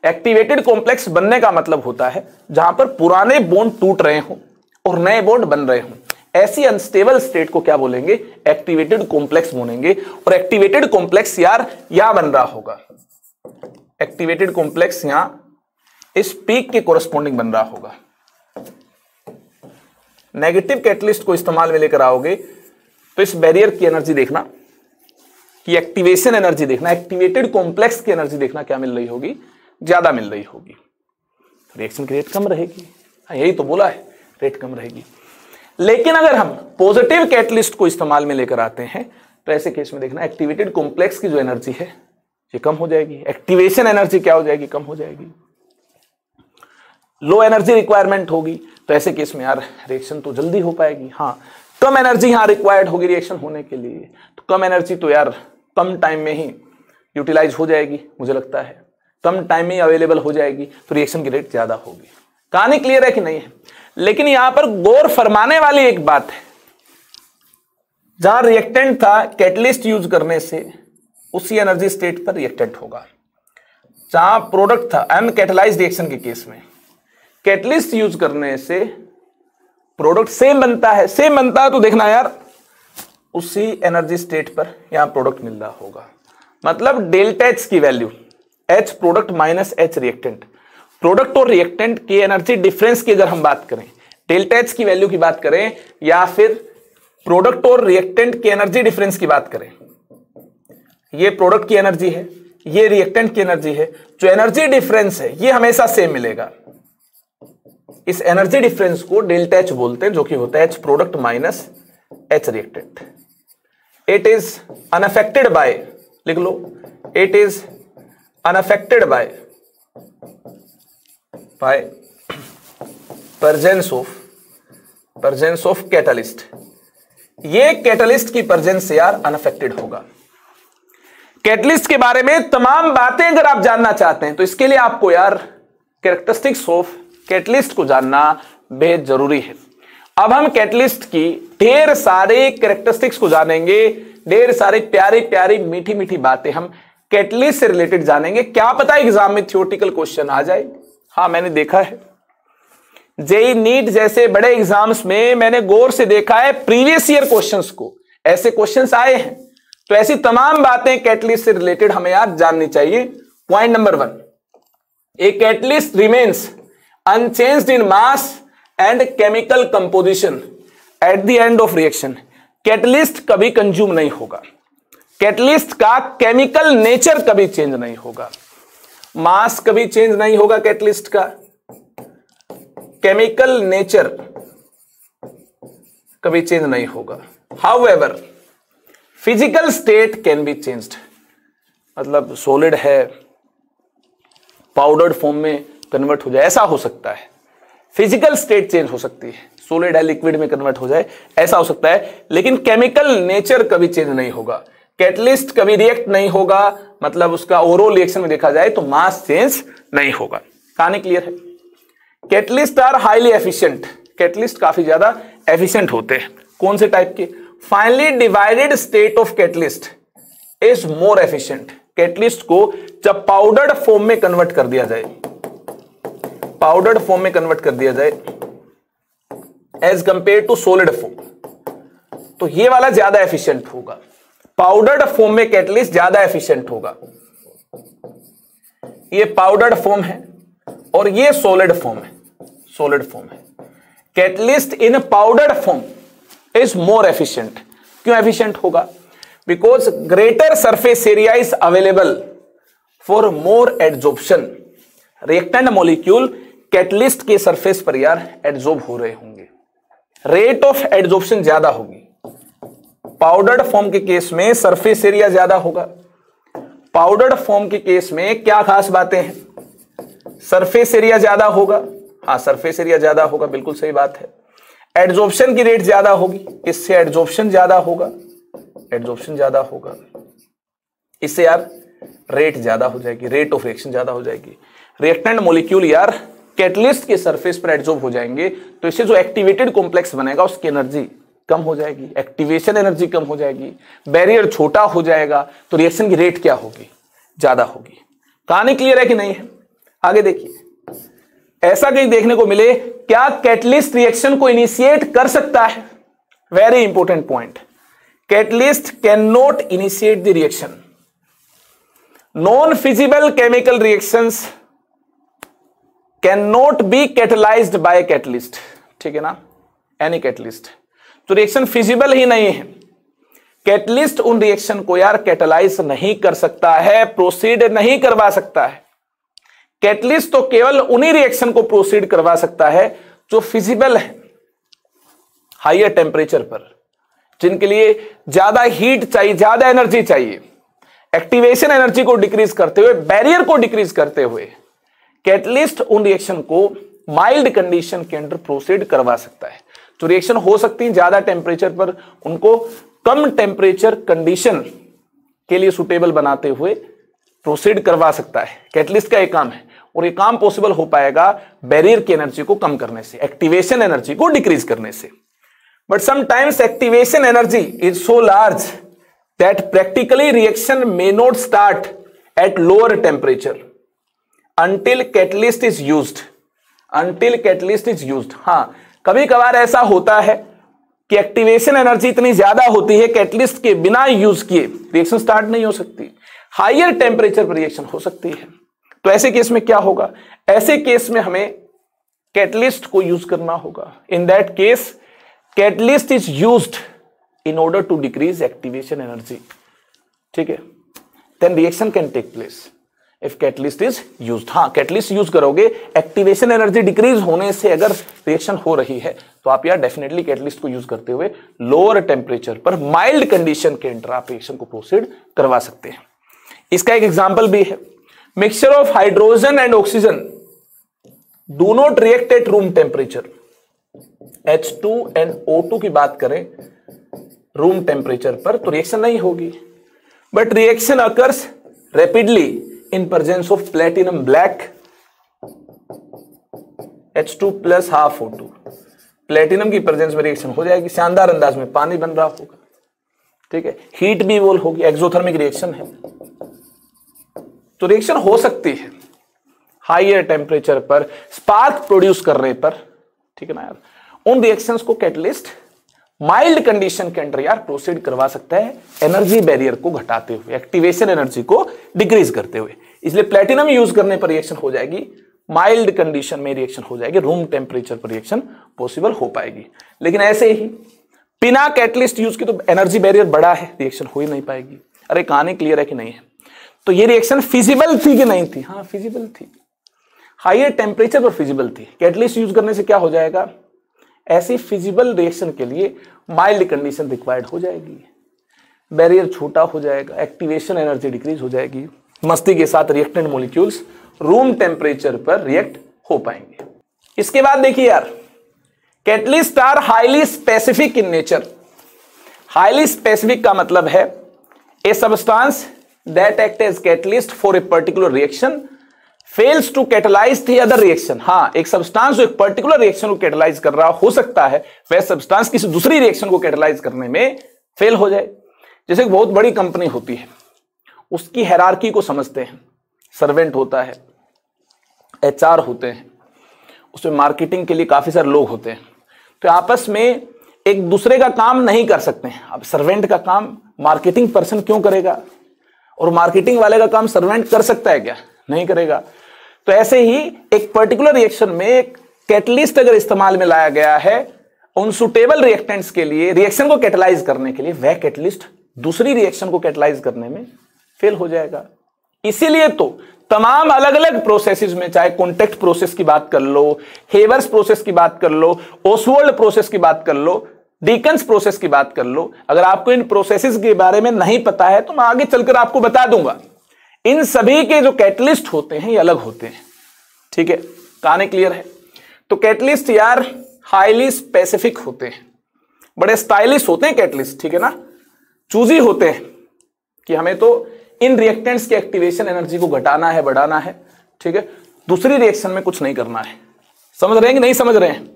एक्टिवेटेड कॉम्प्लेक्स बनने का मतलब होता है जहां पर पुराने बॉन्ड टूट रहे हों और नए बॉन्ड बन रहे हों। ऐसी अनस्टेबल स्टेट को क्या बोलेंगे? एक्टिवेटेड कॉम्प्लेक्स बोलेंगे। और एक्टिवेटेड कॉम्प्लेक्स यार यहां बन रहा होगा, एक्टिवेटेड कॉम्प्लेक्स यहां इस पीक के कोरस्पोंडिंग बन रहा होगा। नेगेटिव कैटलिस्ट को इस्तेमाल में लेकर आओगे तो इस बैरियर की एनर्जी देखना, कि एक्टिवेशन एनर्जी देखना, एक्टिवेटेड कॉम्प्लेक्स की एनर्जी देखना क्या मिल रही होगी? ज्यादा मिल रही होगी। रिएक्शन की रेट कम रहेगी। यही तो बोला है, रेट कम रहेगी। लेकिन अगर हम पॉजिटिव कैटलिस्ट को इस्तेमाल में लेकर आते हैं तो ऐसे केस में देखना, एक्टिवेटेड कॉम्प्लेक्स की जो एनर्जी है ये कम हो जाएगी, एक्टिवेशन एनर्जी क्या हो जाएगी? कम हो जाएगी। लो एनर्जी रिक्वायरमेंट होगी तो ऐसे केस में यार रिएक्शन तो जल्दी हो पाएगी। हाँ, कम एनर्जी यहां रिक्वायर्ड होगी रिएक्शन होने के लिए, तो कम एनर्जी तो यार कम टाइम में ही यूटिलाइज हो जाएगी, मुझे लगता है कम टाइम में ही अवेलेबल हो जाएगी, तो रिएक्शन की रेट ज्यादा होगी। कहानी क्लियर है कि नहीं है? लेकिन यहां पर गौर फरमाने वाली एक बात है, जहां रिएक्टेंट था कैटलिस्ट यूज करने से उसी एनर्जी स्टेट पर रिएक्टेंट होगा। जहां प्रोडक्ट था अनकैटालाइज्ड रिएक्शन के केस में, कैटलिस्ट यूज करने से प्रोडक्ट सेम बनता है, सेम बनता है तो देखना यार उसी एनर्जी स्टेट पर यहां प्रोडक्ट मिल रहा होगा। मतलब डेल्टा एच की value, H product minus H reactant, product और रिएक्टेंट की एनर्जी डिफरेंस की अगर हम बात करें, डेल्टा एच की वैल्यू की बात करें या फिर प्रोडक्ट और रिएक्टेंट की एनर्जी डिफरेंस की बात करें, ये प्रोडक्ट की एनर्जी है, ये रिएक्टेंट की एनर्जी है, जो एनर्जी डिफरेंस है ये हमेशा सेम मिलेगा। इस एनर्जी डिफरेंस को डेल्टा एच बोलते हैं, जो कि होता है H product minus H reactant. It is unaffected by, लिख लो, it is unaffected by presence of catalyst. ये कैटलिस्ट की प्रेजेंस से यार अनअफेक्टेड होगा। कैटलिस्ट के बारे में तमाम बातें अगर आप जानना चाहते हैं तो इसके लिए आपको यार कैरेक्टरिस्टिक्स ऑफ कैटलिस्ट को जानना बेहद जरूरी है। अब हम कैटलिस्ट की ढेर सारे कैरेक्टरिस्टिक्स को जानेंगे, ढेर सारी प्यारी प्यारी मीठी मीठी बातें हम कैटलिस्ट से रिलेटेड जानेंगे। क्या पता एग्जाम में थ्योरेटिकल क्वेश्चन आ जाए। हाँ, मैंने देखा है जेई नीट जैसे बड़े एग्जाम्स में मैंने गौर से देखा है प्रीवियस ईयर क्वेश्चंस को, ऐसे क्वेश्चंस आए हैं। तो ऐसी तमाम बातें कैटलिस्ट से रिलेटेड हमें यार जाननी चाहिए। Point number 1, a catalyst remains unchanged in mass and chemical composition at the end of reaction. Catalyst कभी कंज्यूम नहीं होगा, कैटलिस्ट का केमिकल नेचर कभी चेंज नहीं होगा, मास कभी चेंज नहीं होगा, कैटलिस्ट का केमिकल नेचर कभी चेंज नहीं होगा। However physical state can be changed, मतलब सॉलिड है पाउडर्ड फॉर्म में कन्वर्ट हो जाए, ऐसा हो सकता है। फिजिकल स्टेट चेंज हो सकती है, सॉलिड है लिक्विड में कन्वर्ट हो जाए, ऐसा हो सकता है, लेकिन केमिकल नेचर कभी चेंज नहीं होगा। कैटलिस्ट कभी रिएक्ट नहीं होगा, मतलब उसका ओवरऑल रिएक्शन में देखा जाए तो मास चेंज नहीं होगा। कहानी क्लियर है। Catalyst are highly efficient, catalyst काफी ज्यादा एफिशिएंट होते हैं। कौन से टाइप के? Finally divided state of catalyst is more efficient. Catalyst को जब पाउडर्ड फॉर्म में कन्वर्ट कर दिया जाए, पाउडर्ड फॉर्म में कन्वर्ट कर दिया जाए as compare to solid form, तो ये वाला ज्यादा एफिशिएंट होगा। पाउडर्ड फॉर्म में कैटलिस्ट ज्यादा एफिशिएंट होगा। ये पाउडर्ड फॉर्म है और ये सॉलिड फॉर्म है, सॉलिड फॉर्म है। Catalyst in powdered form is more efficient. क्यों एफिशिएंट होगा? Because greater surface area is available for more adsorption. Reactant molecule catalyst के सरफेस पर यार एड्जॉर्ब हो रहे होंगे, रेट ऑफ एड्जॉर्प्शन ज्यादा होगी। पाउडर्ड फॉर्म के केस में सरफेस एरिया ज्यादा होगा। पाउडर्ड फॉर्म के केस में क्या खास बातें हैं? सरफेस एरिया ज्यादा होगा। हाँ, सरफेस एरिया ज्यादा होगा, बिल्कुल सही बात है। एड्जॉर्प्शन की रेट ज्यादा होगी, इससे एड्जॉर्प्शन ज्यादा होगा, एड्जॉर्प्शन ज्यादा होगा, इससे यार रेट ज्यादा हो जाएगी, रेट ऑफ रिएक्शन ज्यादा हो जाएगी। रिएक्टेंट मॉलिक्यूल यार कैटलिस्ट के सरफेस पर एड्जॉर्ब हो जाएंगे, तो इससे जो एक्टिवेटेड कॉम्प्लेक्स बनेगा उसकी एनर्जी कम हो जाएगी, एक्टिवेशन एनर्जी कम हो जाएगी, बैरियर छोटा हो जाएगा, तो रिएक्शन की रेट क्या होगी? ज्यादा होगी। कहानी क्लियर है कि नहीं है? आगे देखिए, ऐसा कहीं देखने को मिले, क्या कैटलिस्ट रिएक्शन को इनिशिएट कर सकता है? Very important point. Catalyst can not initiate the reaction. Non feasible chemical reactions can not be catalysed by catalyst. ठीक है ना, एनी कैटलिस्ट। तो रिएक्शन फिजिबल ही नहीं है, कैटलिस्ट उन रिएक्शन को यार कैटलाइज नहीं कर सकता है, प्रोसीड नहीं करवा सकता है। कैटलिस्ट तो केवल उन्हीं रिएक्शन को प्रोसीड करवा सकता है जो फिजिबल है, हायर टेम्परेचर पर, जिनके लिए ज्यादा हीट चाहिए, ज्यादा एनर्जी चाहिए। एक्टिवेशन एनर्जी को डिक्रीज करते हुए, बैरियर को डिक्रीज करते हुए कैटलिस्ट उन रिएक्शन को माइल्ड कंडीशन के अंदर प्रोसीड करवा सकता है। जो रिएक्शन हो सकती है ज्यादा टेम्परेचर पर, उनको कम टेम्परेचर कंडीशन के लिए सुटेबल बनाते हुए प्रोसीड करवा सकता है। कैटलिस्ट का एक काम है, और ये काम पॉसिबल हो पाएगा बैरियर की एनर्जी को कम करने से, एक्टिवेशन एनर्जी को डिक्रीज करने से। But sometimes activation energy is so large that practically reaction may not start at lower temperature until catalyst is used, until catalyst is used। हाँ, कभी कभार ऐसा होता है कि एक्टिवेशन एनर्जी इतनी ज्यादा होती है कैटलिस्ट के बिना यूज किए रिएक्शन स्टार्ट नहीं हो सकती, हायर टेम्परेचर पर रिएक्शन हो सकती है। तो ऐसे केस में क्या होगा? ऐसे केस में हमें कैटलिस्ट को यूज करना होगा। In that case catalyst is used in order to decrease activation energy. ठीक है, then reaction can take place if catalyst is used. हाँ, कैटलिस्ट यूज करोगे, एक्टिवेशन एनर्जी डिक्रीज होने से अगर रिएक्शन हो रही है तो आप यार डेफिनेटली कैटलिस्ट को यूज करते हुए लोअर टेम्परेचर पर माइल्ड कंडीशन के अंदर आप रिएक्शन को प्रोसीड करवा सकते हैं। इसका एक एग्जांपल भी है, mixture of hydrogen and oxygen do not react at room temperature. H2 and O2 की बात करें रूम टेम्परेचर पर तो रिएक्शन नहीं होगी, but reaction occurs rapidly in presence of platinum black H2 plus half O2। Platinum की प्रेजेंस में रिएक्शन हो जाएगी, शानदार अंदाज में पानी बन रहा होगा, ठीक है, हीट भी इवॉल्व होगी, एक्सोथर्मिक रिएक्शन है। तो रिएक्शन हो सकती है हाईयर टेम्परेचर पर स्पार्क प्रोड्यूस करने पर, ठीक है ना यार। उन रिएक्शंस को कैटलिस्ट माइल्ड कंडीशन के अंडर यार प्रोसीड करवा सकता है, एनर्जी बैरियर को घटाते हुए, एक्टिवेशन एनर्जी को डिक्रीज करते हुए। इसलिए प्लेटिनम यूज करने पर रिएक्शन हो जाएगी, माइल्ड कंडीशन में रिएक्शन हो जाएगी, रूम टेम्परेचर पर रिएक्शन पॉसिबल हो पाएगी। लेकिन ऐसे ही बिना कैटलिस्ट यूज की तो एनर्जी बैरियर बड़ा है, रिएक्शन हो ही नहीं पाएगी। अरे कहानी क्लियर है कि नहीं है? तो ये रिएक्शन फिजिबल थी कि नहीं थी? हाँ फिजिबल थी, हाईयर टेम्परेचर पर फिजिबल थी। कैटलिस्ट यूज करने से क्या हो जाएगा, ऐसी फिजिबल रिएक्शन के लिए माइल्ड कंडीशन रिक्वायर्ड हो जाएगी, बैरियर छोटा हो जाएगा, एक्टिवेशन एनर्जी डिक्रीज हो जाएगी, मस्ती के साथ रिएक्टेंट मॉलिक्यूल्स रूम टेम्परेचर पर रिएक्ट हो पाएंगे। इसके बाद देखिए यार, catalyst are highly specific in nature. Highly specific का मतलब है a substance that act as catalyst for a particular reaction fails to catalyze the other reaction. हाँ, एक सब्सटेंस जो एक पर्टिकुलर रिएक्शन को कैटलाइज कर रहा हो सकता है वह सब्सटेंस किसी दूसरी रिएक्शन को कैटलाइज करने में फेल हो जाए। जैसे एक बहुत बड़ी कंपनी होती है, उसकी हायरार्की को समझते हैं, सर्वेंट होता है, एचआर होते हैं, उसमें मार्केटिंग के लिए काफी सारे लोग होते हैं, तो आपस में एक दूसरे का काम नहीं कर सकते हैं। अब सर्वेंट का काम मार्केटिंग पर्सन क्यों करेगा, और मार्केटिंग वाले का काम सर्वेंट कर सकता है क्या? नहीं करेगा। तो ऐसे ही एक पर्टिकुलर रिएक्शन में एक कैटलिस्ट अगर इस्तेमाल में लाया गया है उन सुटेबल रिएक्टेंट्स के लिए, रिएक्शन को कैटलाइज करने के लिए, वह कैटलिस्ट दूसरी रिएक्शन को कैटलाइज करने में फेल हो जाएगा। इसीलिए तो तमाम अलग अलग प्रोसेसेस में, चाहे कॉन्टेक्ट प्रोसेस की बात कर लो, हेवर्स प्रोसेस की बात कर लो, ओसवाल्ड प्रोसेस की बात कर लो, डीकन्स प्रोसेस की बात कर लो, अगर आपको इन प्रोसेसेस के बारे में नहीं पता है तो मैं आगे चलकर आपको बता दूंगा। इन सभी के जो कैटलिस्ट होते हैं ये अलग होते हैं, ठीक है, कहानी क्लियर है? तो कैटलिस्ट यार हाईली स्पेसिफिक होते हैं, बड़े स्टाइलिश होते हैं कैटलिस्ट, ठीक है ना, चूजी होते हैं कि हमें तो इन रिएक्टेंट्स की एक्टिवेशन एनर्जी को घटाना है, बढ़ाना है, ठीक है, दूसरी रिएक्शन में कुछ नहीं करना है। समझ रहे हैं कि नहीं समझ रहे हैं?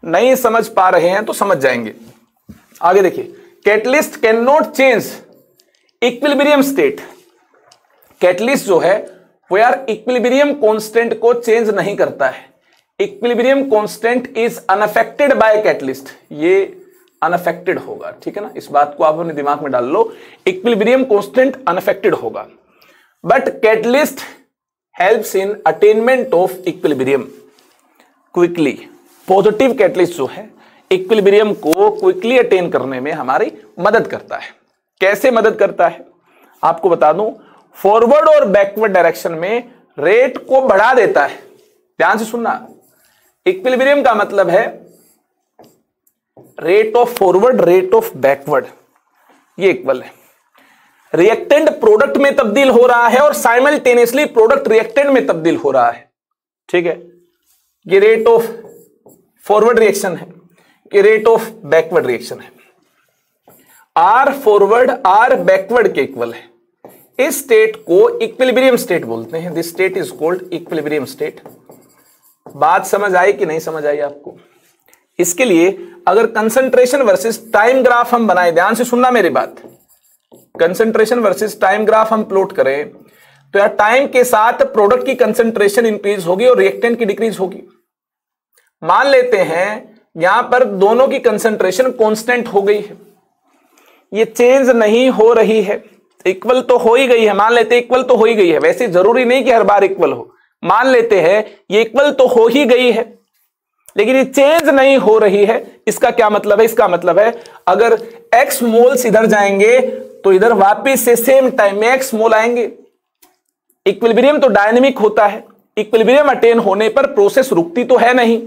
नहीं समझ पा रहे हैं तो समझ जाएंगे। आगे देखिए, catalyst can not change equilibrium state. Catalyst जो है वो यार इक्विलिब्रियम कांस्टेंट को चेंज नहीं करता है। Equilibrium constant is unaffected bye catalyst, ये अनअफेक्टेड होगा, ठीक है ना, इस बात को आप अपने दिमाग में डाल लो, इक्विलिब्रियम कांस्टेंट अनअफेक्टेड होगा। But catalyst helps in attainment of equilibrium quickly. Positive catalyst जो है इक्विलिब्रियम को क्विकली अटेन करने में हमारी मदद करता है। कैसे मदद करता है आपको बता दूं, फॉरवर्ड और बैकवर्ड डायरेक्शन में रेट को बढ़ा देता है। ध्यान से सुनना, इक्विलिब्रियम का मतलब है rate of forward, rate of backward, ये इक्वल है। रिएक्टेंट प्रोडक्ट में तब्दील हो रहा है और साइमल्टेनियसली प्रोडक्ट रिएक्टेंट में तब्दील हो रहा है, ठीक है, ये रेट ऑफ फॉरवर्ड रिएक्शन है, ये रेट ऑफ बैकवर्ड रिएक्शन है। आर फॉरवर्ड आर बैकवर्ड के इक्वल है। इस स्टेट को इक्विलिब्रियम स्टेट बोलते हैं। This state is called equilibrium state. बात समझ आई कि नहीं समझ आई आपको? इसके लिए अगर कंसंट्रेशन वर्सेस टाइम ग्राफ हम बनाए, ध्यान से सुनना मेरी बात, कंसंट्रेशन वर्सेस टाइम ग्राफ हम प्लॉट करें तो यार टाइम के साथ प्रोडक्ट की कंसंट्रेशन इंक्रीज होगी और रिएक्टेंट की डिक्रीज होगी। मान लेते हैं यहां पर दोनों की कंसंट्रेशन कांस्टेंट हो गई है, ये चेंज नहीं हो रही है, इक्वल तो हो ही गई है, मान लेते हैं इक्वल तो हो ही गई है, वैसे जरूरी नहीं कि हर बार इक्वल हो, मान लेते हैं ये इक्वल तो हो ही गई है लेकिन ये चेंज नहीं हो रही है। इसका क्या मतलब है? इसका मतलब है अगर x मोल्स इधर जाएंगे तो इधर वापिस से सेम टाइम में x मोल आएंगे। इक्विलिब्रियम तो डायनेमिक होता है, इक्विलिब्रियम अटेन होने पर प्रोसेस रुकती तो है नहीं,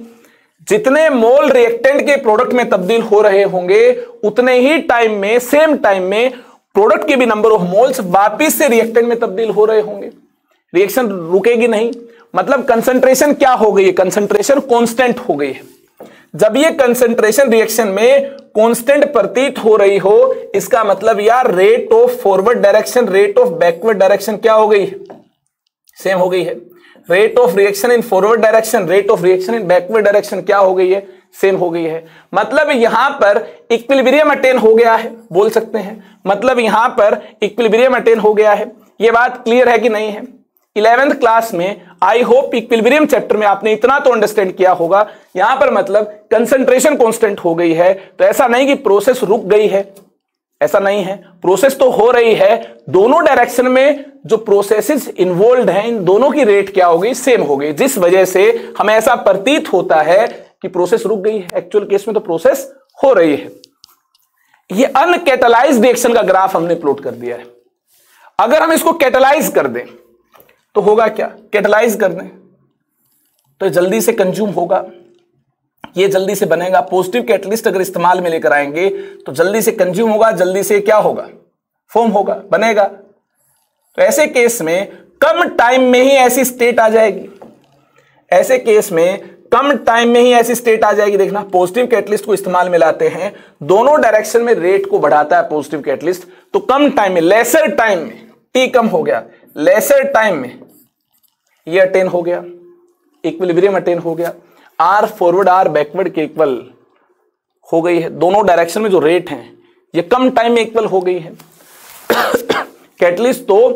जितने मोल रिएक्टेंट के प्रोडक्ट में तब्दील हो रहे होंगे उतने ही टाइम में, सेम टाइम में प्रोडक्ट के भी नंबर ऑफ मोल्स वापिस से रिएक्टेंट में तब्दील हो रहे होंगे, रिएक्शन रुकेगी नहीं। मतलब कंसंट्रेशन क्या हो गई है? कंसंट्रेशन कांस्टेंट हो गई है। जब ये कंसंट्रेशन रिएक्शन में कांस्टेंट प्रतीत हो रही हो, इसका मतलब यार rate of forward direction, rate of backward direction क्या हो गई है? सेम हो गई है। Rate of reaction in forward direction, rate of reaction in backward direction क्या हो गई है? सेम हो गई है। मतलब यहां पर इक्विलिब्रियम अटेन हो गया है, बोल सकते हैं। मतलब यहां पर इक्विलिब्रियम अटेन हो गया है। ये बात क्लियर है कि नहीं है? 11th क्लास में आई होप इक्विलिब्रियम चैप्टर में आपने इतना तो अंडरस्टैंड किया होगा। यहां पर मतलब कंसंट्रेशन कांस्टेंट हो गई है, तो ऐसा नहीं कि प्रोसेस रुक गई है, ऐसा नहीं है। प्रोसेस तो हो रही है, दोनों डायरेक्शन में जो प्रोसेसेस इन्वॉल्व हैं, इन दोनों की रेट क्या हो गई? सेम हो गई, जिस वजह से हमें ऐसा प्रतीत होता है कि प्रोसेस रुक गई है। एक्चुअल केस में तो प्रोसेस हो रही है। ये अनकैटलाइज्ड रिएक्शन का ग्राफ हमने प्लॉट कर दिया है। अगर हम इसको कैटलाइज कर दें तो होगा क्या? कैटलाइज कर दें तो जल्दी से कंज्यूम होगा, ये जल्दी से बनेगा। पॉजिटिव कैटलिस्ट अगर इस्तेमाल में लेकर आएंगे तो जल्दी से कंज्यूम होगा, जल्दी से क्या होगा? फॉर्म होगा, बनेगा। तो ऐसे केस में कम टाइम में ही ऐसी स्टेट आ जाएगी। ऐसे केस में कम टाइम में ही ऐसी स्टेट आ जाएगी। देखना, पॉजिटिव कैटलिस्ट को इस्तेमाल में लाते हैं, दोनों डायरेक्शन में रेट को बढ़ाता है पॉजिटिव कैटलिस्ट, तो कम टाइम में, लेसर टाइम में, टी कम हो गया, लेसर टाइम में ये अटेन हो गया, इक्विलिब्रियम अटेन हो गया। आर फॉरवर्ड आर बैकवर्ड के इक्वल हो गई है। दोनों डायरेक्शन में जो रेट हैं ये कम टाइम में इक्वल हो गई है। कैटलिस्ट तो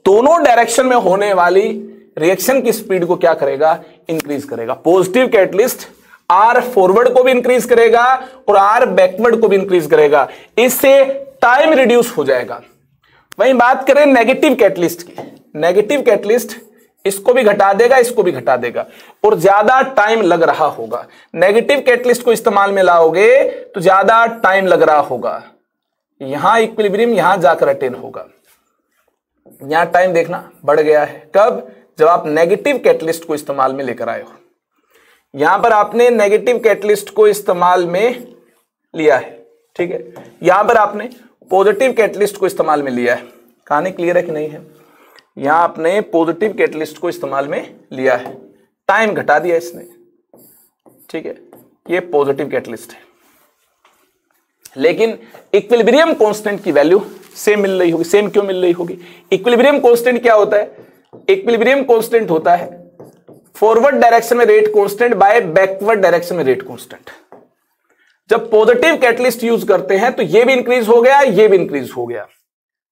दोनों डायरेक्शन में होने वाली रिएक्शन की स्पीड को क्या करेगा? इंक्रीज करेगा। पॉजिटिव कैटलिस्ट आर फॉरवर्ड को भी इंक्रीज करेगा और आर बैकवर्ड को भी इंक्रीज करेगा, इससे टाइम रिड्यूस हो जाएगा। वहीं बात करें नेगेटिव कैटलिस्ट की, नेगेटिव कैटलिस्ट इसको भी घटा देगा, इसको भी घटा देगा और ज्यादा टाइम लग रहा होगा। नेगेटिव कैटलिस्ट को इस्तेमाल में लाओगे तो ज्यादा टाइम लग रहा होगा, यहां इक्विलिब्रियम यहां जाकर अटेन होगा। यहां टाइम देखना बढ़ गया है। कब? जब आप नेगेटिव कैटलिस्ट को इस्तेमाल में लेकर आए हो। यहां पर आपने नेगेटिव कैटलिस्ट को इस्तेमाल में लिया है, ठीक है। यहां पर आपने पॉजिटिव कैटलिस्ट को इस्तेमाल में लिया है। कहानी क्लियर है कि नहीं है? यहां आपने पॉजिटिव कैटलिस्ट को इस्तेमाल में लिया है, टाइम घटा दिया इसने, ठीक है। ये पॉजिटिव कैटलिस्ट है, लेकिन इक्विलिब्रियम कांस्टेंट की वैल्यू सेम मिल रही होगी। सेम क्यों मिल रही होगी? इक्विलिब्रियम कांस्टेंट क्या होता है? इक्विलिब्रियम कांस्टेंट होता है फॉरवर्ड डायरेक्शन में rate constant by backward direction में रेट कांस्टेंट। जब पॉजिटिव कैटलिस्ट यूज करते हैं तो ये भी इंक्रीज हो गया, ये भी इंक्रीज हो गया।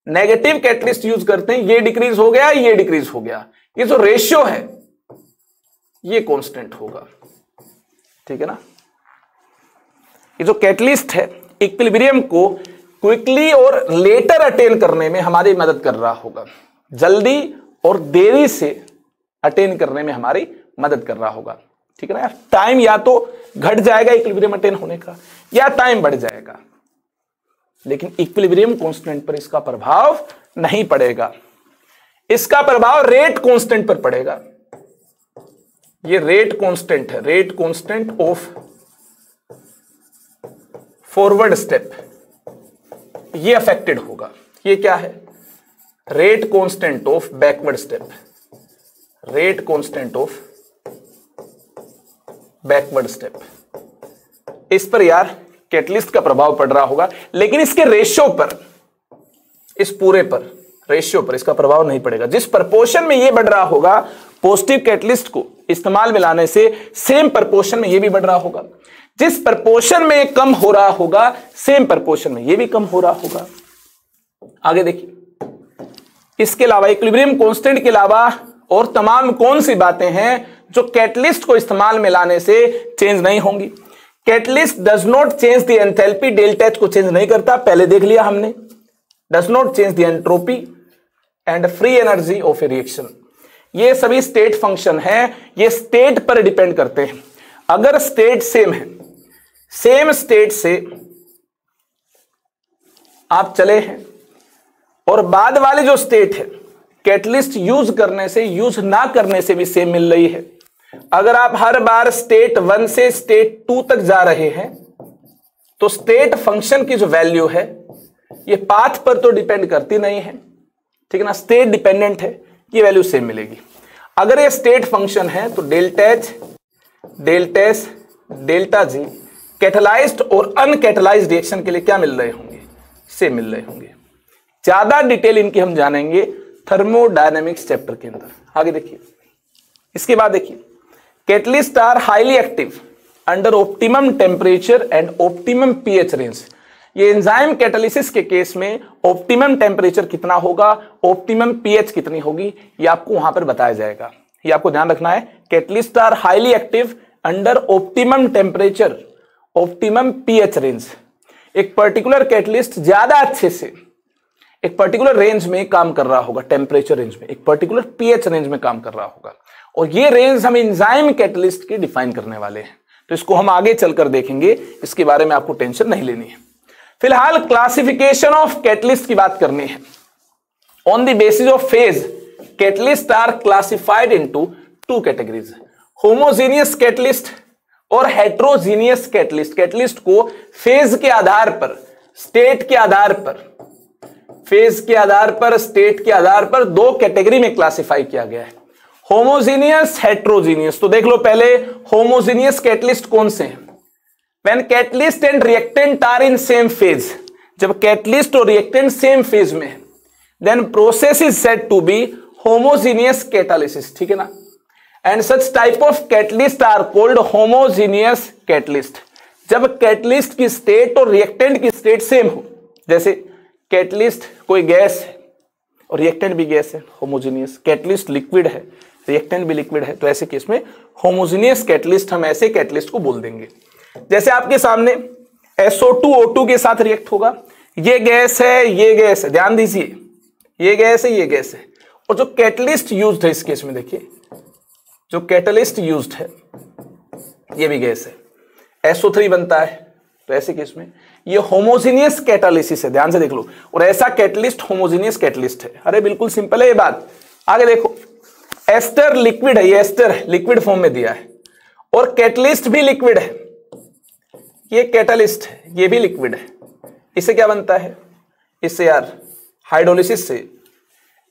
नेगेटिव कैटलिस्ट यूज करते हैं, ये डिक्रीज हो गया, ये डिक्रीज हो गया। ये जो रेशियो है ये कांस्टेंट होगा, ठीक है ना। ये जो कैटलिस्ट है इक्विलिब्रियम को क्विकली और लेटर अटेन करने में हमारी मदद कर रहा होगा, जल्दी और देरी से अटेन करने में हमारी मदद कर रहा होगा, ठीक है ना यार। टाइम या तो घट जाएगा इक्विलिब्रियम अटेन होने का, या टाइम बढ़ जाएगा, लेकिन इक्विलिब्रियम कांस्टेंट पर इसका प्रभाव नहीं पड़ेगा। इसका प्रभाव रेट कांस्टेंट पर पड़ेगा। ये रेट कांस्टेंट है, rate constant of forward step, ये अफेक्टेड होगा। ये क्या है? Rate constant of backward step, rate constant of backward step, इस पर यार कैटलिस्ट का प्रभाव पड़ रहा होगा, लेकिन इसके रेशियो पर, इस पूरे पर, रेशियो पर इसका प्रभाव नहीं पड़ेगा। जिस प्रपोर्शन में ये बढ़ रहा होगा पॉजिटिव कैटलिस्ट को इस्तेमाल में लाने से, सेम प्रपोर्शन में ये भी बढ़ रहा होगा। जिस प्रपोर्शन में कम हो रहा होगा, सेम प्रपोर्शन में ये भी कम हो रहा होगा। आगे देखिए, इसके अलावा इक्विलिब्रियम कांस्टेंट के अलावा और तमाम कौन सी बातें हैं जो कैटलिस्ट को इस्तेमाल में लाने से चेंज नहीं होंगी? Catalyst does not change the enthalpy, delta H को चेंज नहीं करता, पहले देख लिया हमने। Does not change the entropy and free energy of A reaction. ये सभी स्टेट फंक्शन हैं, ये स्टेट पर डिपेंड करते हैं। अगर स्टेट सेम है, सेम स्टेट से आप चले हैं और बाद वाली जो स्टेट है कैटलिस्ट यूज करने से, यूज ना करने से भी सेम मिल रही है। अगर आप हर बार स्टेट 1 से स्टेट 2 तक जा रहे हैं तो स्टेट फंक्शन की जो वैल्यू है ये पाथ पर तो डिपेंड करती नहीं है, ठीक है ना, स्टेट डिपेंडेंट है, ये वैल्यू सेम मिलेगी। अगर ये स्टेट फंक्शन है तो delta H delta G catalysed और अनकैटलाइज्ड रिएक्शन के लिए क्या मिल रहे होंगे, सेम मिल रहे होंगे। ज्यादा डिटेल इनकी हम जानेंगे थर्मोडायनेमिक्स चैप्टर के अंदर। आगे देखिए, इसके बाद देखिए, catalyst are highly active under optimum temperature and optimum pH range. ये एंजाइम कैटालिसिस के केस में ऑप्टिमम टेम्परेचर कितना होगा, ऑप्टिमम पीएच कितनी होगी, ये आपको वहां पर बताया जाएगा। ये आपको ध्यान रखना है। Catalyst are highly active under optimum temperature, optimum pH range. एक पर्टिकुलर कैटलिस्ट ज्यादा अच्छे से एक पर्टिकुलर रेंज में काम कर रहा होगा, टेम्परेचर रेंज में, एक पर्टिकुलर पीएच रेंज में काम कर रहा होगा, और ये रेंज हम एंजाइम कैटलिस्ट की डिफाइन करने वाले हैं। तो इसको हम आगे चलकर देखेंगे, इसके बारे में आपको टेंशन नहीं लेनी है। फिलहाल क्लासिफिकेशन ऑफ कैटलिस्ट की बात करनी है। On the basis of phase, catalyst are classified into two categories, homogeneous catalyst और हेट्रोजीनियस कैटलिस्ट। कैटलिस्ट को फेज के आधार पर, स्टेट के आधार पर, फेज के आधार पर, स्टेट के आधार पर दो कैटेगरी में क्लासिफाई किया गया है, होमोजेनियस, हेट्रोजीनियस। तो देख लो पहले होमोजेनियस कैटलिस्ट कौन से हैं। When catalyst and reactant are in same phase, जब कैटलिस्ट और रिएक्टेंट सेम फेज में है, then process is said to be homogeneous catalysis, ठीक है ना। And such type of catalyst are called homogeneous catalyst। जब कैटलिस्ट की स्टेट और रिएक्टेंट की स्टेट सेम हो, जैसे कैटलिस्ट कोई गैस है और रिएक्टेंट भी गैस है, होमोजेनियस। कैटलिस्ट लिक्विड है, रिएक्टेंट भी लिक्विड है, तो ऐसे केस में होमोजेनियस कैटलिस्ट, हम ऐसे कैटलिस्ट को बोल देंगे। जैसे आपके सामने SO2 O2 के साथ रिएक्ट होगा, ये गैस है, ये गैस है, ध्यान दीजिए, ये गैस है, ये गैस है, और जो कैटलिस्ट यूज्ड है इस केस में देखिए, जो कैटलिस्ट यूज्ड है ये भी गैस है, SO3 बनता है। तो ऐसे केस में ये होमोजेनियस कैटालिसिस है, ध्यान से देख लो, और ऐसा कैटलिस्ट होमोजेनियस कैटलिस्ट है। अरे बिल्कुल सिंपल है ये बात। आगे देखो, एस्टर लिक्विड है, ये एस्टर लिक्विड फॉर्म में दिया है, और कैटलिस्ट भी लिक्विड है, ये कैटालिस्ट है, ये भी लिक्विड है। इससे क्या बनता है, इससे यार हाइड्रोलिसिस से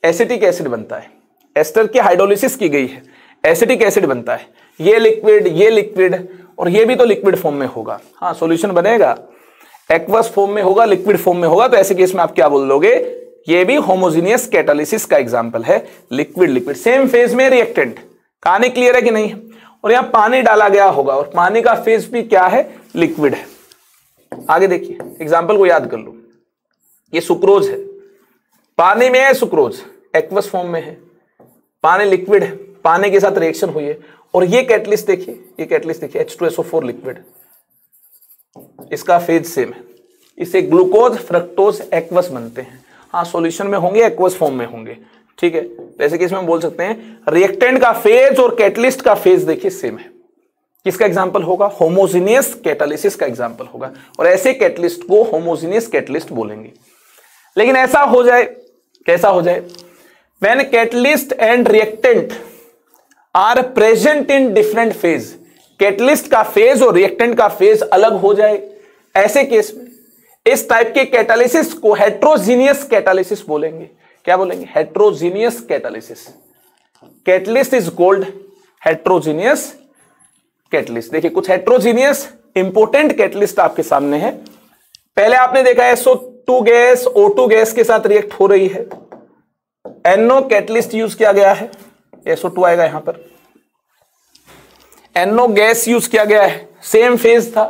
एसिटिक एसिड बनता है। एस्टर की हाइड्रोलिसिस की गई है, एसिटिक एसिड बनता है। ये लिक्विड और ये भी तो लिक्विड फॉर्म में होगा। हाँ, सॉल्यूशन बनेगा, एक्वस फॉर्म में होगा, लिक्विड फॉर्म में होगा। तो ऐसे केस में आप क्या बोल दोगे, ये भी होमोजेनियस कैटालिसिस का एग्जांपल है। लिक्विड सेम फेज में रिएक्टेंट। कहानी क्लियर है कि नहीं। और यहां पानी डाला गया होगा और पानी का फेज भी क्या है, लिक्विड है। आगे देखिए, एग्जांपल को याद कर लो। ये सुक्रोज है, पानी में है सुक्रोज, एक्वस फॉर्म में है, पानी लिक्विड है, पानी के साथ रिएक्शन हुई है। और ये कैटलिस्ट देखिए, ये कैटलिस्ट देखिए, H2SO4 लिक्विड, इसका फेज सेम है। इसे ग्लूकोज, फ्रक्टोज, एक्वस बनते हैं। हाँ, सॉल्यूशन में होंगे, एक्वस फॉर्म में होंगे, ठीक है। जैसे कि इसमें हम बोल सकते हैं रिएक्टेंट का फेज और कैटलिस्ट का फेज देखिए सेम है। किसका एग्जांपल होगा, होमोजेनियस कैटालिसिस का एग्जांपल होगा। और ऐसे कैटलिस्ट को होमोजेनियस कैटलिस्ट बोलेंगे। लेकिन ऐसा हो जाए, कैसा हो जाए, when catalyst and reactant are present in different phase, catalyst का फेज और रिएक्टेंट का फेज अलग हो जाए, ऐसे केस में इस टाइप के कैटालिसिस को हेट्रोजीनियस कैटालिसिस बोलेंगे। क्या बोलेंगे, heterogeneous catalysis. Catalyst is called heterogeneous catalyst. देखिए कुछ हेट्रोजीनियस इंपोर्टेंट कैटलिस्ट आपके सामने है। पहले आपने देखा SO2 गैस O2 गैस के साथ रिएक्ट हो रही है, NO कैटलिस्ट यूज किया गया है, SO2 आएगा यहां पर, NO गैस यूज किया गया है, सेम फेज था,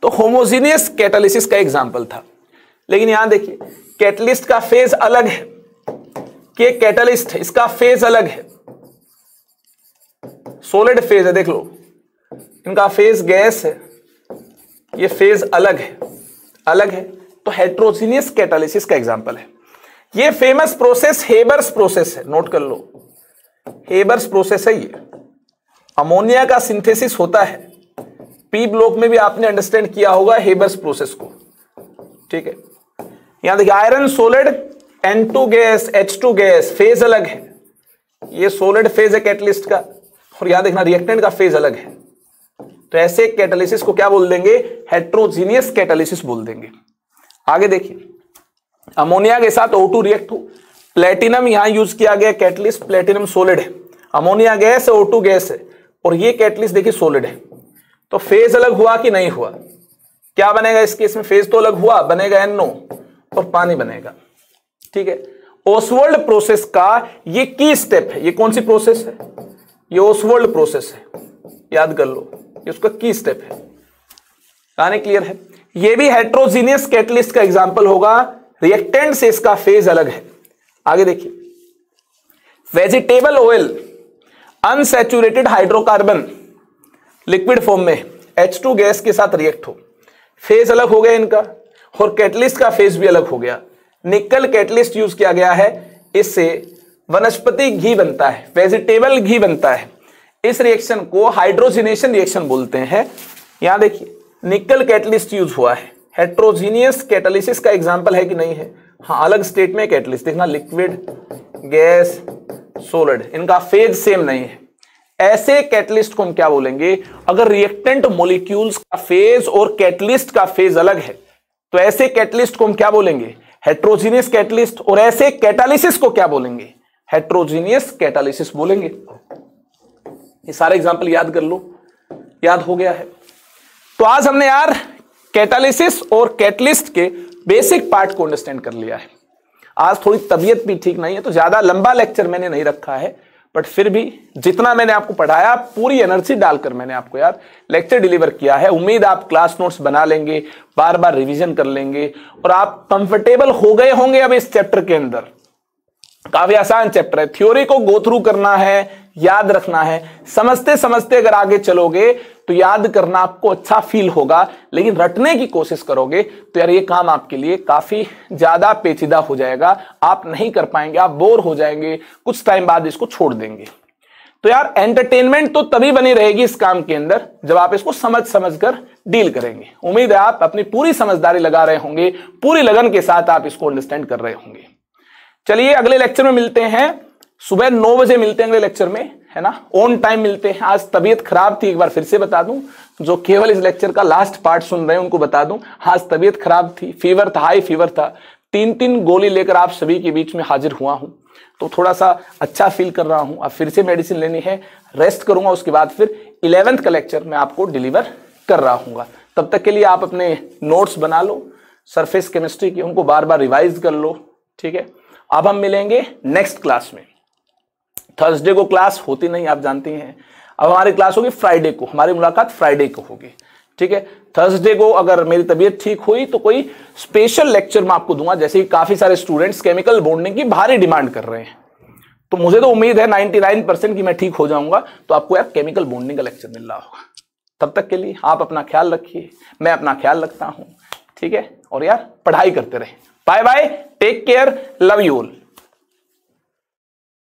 तो होमोजेनियस कैटालिसिस का एग्जांपल था। लेकिन यहां देखिए कैटलिस्ट का फेज अलग है, कि कैटालिस्ट है इसका फेज अलग है, सॉलिड फेज है, देख लो इनका फेज गैस है, ये फेज अलग है, तो हेट्रोजीनियस कैटालिसिस का एग्जांपल है। ये फेमस प्रोसेस हेबर्स प्रोसेस है, नोट कर लो, हेबर्स प्रोसेस है। ये अमोनिया का सिंथेसिस होता है, पी ब्लॉक में भी आपने अंडरस्टैंड किया होगा हेबर्स प्रोसेस को, ठीक है। यहां देखिए iron solid, N2 gas, H2 gas, phase अलग है, ये सॉलिड फेज है कैटलिस्ट का, और यहां देखना रिएक्टेंट का फेज अलग है। तो ऐसे कैटालिसिस को क्या बोल देंगे, हेट्रोजीनियस कैटालिसिस बोल देंगे। आगे देखिए, अमोनिया के साथ O2 रिएक्ट हो, प्लेटिनम यहां यूज किया गया कैटलिस्ट, प्लेटिनम सॉलिड है, अमोनिया गैस है, O2 गैस है, और ये कैटलिस्ट देखिए सॉलिड है, तो फेज अलग हुआ कि नहीं हुआ? क्या बनेगा इस केस में? फेज तो अलग हुआ, बनेगा NO और पानी बनेगा। ठीक है, ओसवाल्ड प्रोसेस का ये की स्टेप है। ये कौन सी प्रोसेस है? ये ओसवाल्ड प्रोसेस है, याद कर लो, ये उसका की स्टेप है। कहानी क्लियर है? ये भी हेट्रोजीनियस कैटलिस्ट का एग्जांपल होगा, रिएक्टेंट से इसका फेज अलग है। आगे देखिए, vegetable oil unsaturated hydrocarbon liquid form में H2 गैस के साथ रिएक्ट हो, फेज अलग हो गया इनका और कैटलिस्ट का फेज भी अलग हो गया। निकल कैटलिस्ट यूज किया गया है, इससे वनस्पति घी बनता है, वेजिटेबल घी बनता है। इस रिएक्शन को हाइड्रोजिनेशन रिएक्शन बोलते हैं। यहां देखिए, निकल कैटलिस्ट यूज हुआ है। हेट्रोजीनियस कैटालिसिस का एग्जांपल है कि नहीं है? हाँ, अलग स्टेट में कैटलिस्ट देखना, लिक्विड, गैस, सॉलिड, इनका फेज सेम नहीं है। ऐसे कैटलिस्ट को हम क्या बोलेंगे? अगर रिएक्टेंट मॉलिक्यूल्स का फेज और कैटलिस्ट का फेज अलग है तो ऐसे कैटलिस्ट को हम क्या बोलेंगे? Heterogeneous catalyst. और ऐसे कैटालिसिस को क्या बोलेंगे? हेट्रोजीनियस कैटालिसिस बोलेंगे। ये सारे एग्जांपल याद कर लो, याद हो गया है? तो आज हमने यार कैटालिसिस और कैटलिस्ट के बेसिक पार्ट को अंडरस्टैंड कर लिया है। आज थोड़ी तबीयत भी ठीक नहीं है तो ज्यादा लंबा लेक्चर मैंने नहीं रखा है, बट फिर भी जितना मैंने आपको पढ़ाया पूरी एनर्जी डालकर मैंने आपको यार लेक्चर डिलीवर किया है। उम्मीद आप क्लास नोट्स बना लेंगे, बार बार रिवीजन कर लेंगे और आप कंफर्टेबल हो गए होंगे अब इस चैप्टर के अंदर। काफी आसान चैप्टर है, थ्योरी को गो थ्रू करना है, याद रखना है, समझते समझते अगर आगे चलोगे तो याद करना आपको अच्छा फील होगा, लेकिन रटने की कोशिश करोगे तो यार ये काम आपके लिए काफी ज्यादा पेचीदा हो जाएगा, आप नहीं कर पाएंगे, आप बोर हो जाएंगे, कुछ टाइम बाद इसको छोड़ देंगे। तो यार एंटरटेनमेंट तो तभी बनी रहेगी इस काम के अंदर जब आप इसको समझ समझ कर डील करेंगे। उम्मीद है आप अपनी पूरी समझदारी लगा रहे होंगे, पूरी लगन के साथ आप इसको अंडरस्टैंड कर रहे होंगे। चलिए अगले लेक्चर में मिलते हैं, सुबह 9 बजे मिलते हैं अगले लेक्चर में, है ना, ऑन टाइम मिलते हैं। आज तबीयत खराब थी, एक बार फिर से बता दूं, जो केवल इस लेक्चर का लास्ट पार्ट सुन रहे हैं उनको बता दूं, आज तबीयत खराब थी, फीवर था, हाई फीवर था, 3-3 गोली लेकर आप सभी के बीच में हाजिर हुआ हूं, तो थोड़ा सा अच्छा फील कर रहा हूं। अब फिर से मेडिसिन लेनी है, रेस्ट करूंगा, उसके बाद फिर 11th का लेक्चर मैं आपको डिलीवर कर रहा हूँ। तब तक के लिए आप अपने नोट्स बना लो सरफेस केमिस्ट्री के, उनको बार बार रिवाइज कर लो, ठीक है। अब हम मिलेंगे नेक्स्ट क्लास में। थर्सडे को क्लास होती नहीं, आप जानती हैं, अब हमारी क्लास होगी फ्राइडे को, हमारी मुलाकात फ्राइडे को होगी, ठीक है। थर्सडे को अगर मेरी तबीयत ठीक हुई तो कोई स्पेशल लेक्चर मैं आपको दूंगा, जैसे कि काफी सारे स्टूडेंट्स केमिकल बॉन्डिंग की भारी डिमांड कर रहे हैं, तो मुझे तो उम्मीद है 99% की मैं ठीक हो जाऊंगा, तो आपको यार केमिकल बॉन्डिंग का लेक्चर मिल रहा होगा। तब तक के लिए आप अपना ख्याल रखिए, मैं अपना ख्याल रखता हूं, ठीक है, और यार पढ़ाई करते रहें। Bye bye, take care, love you all.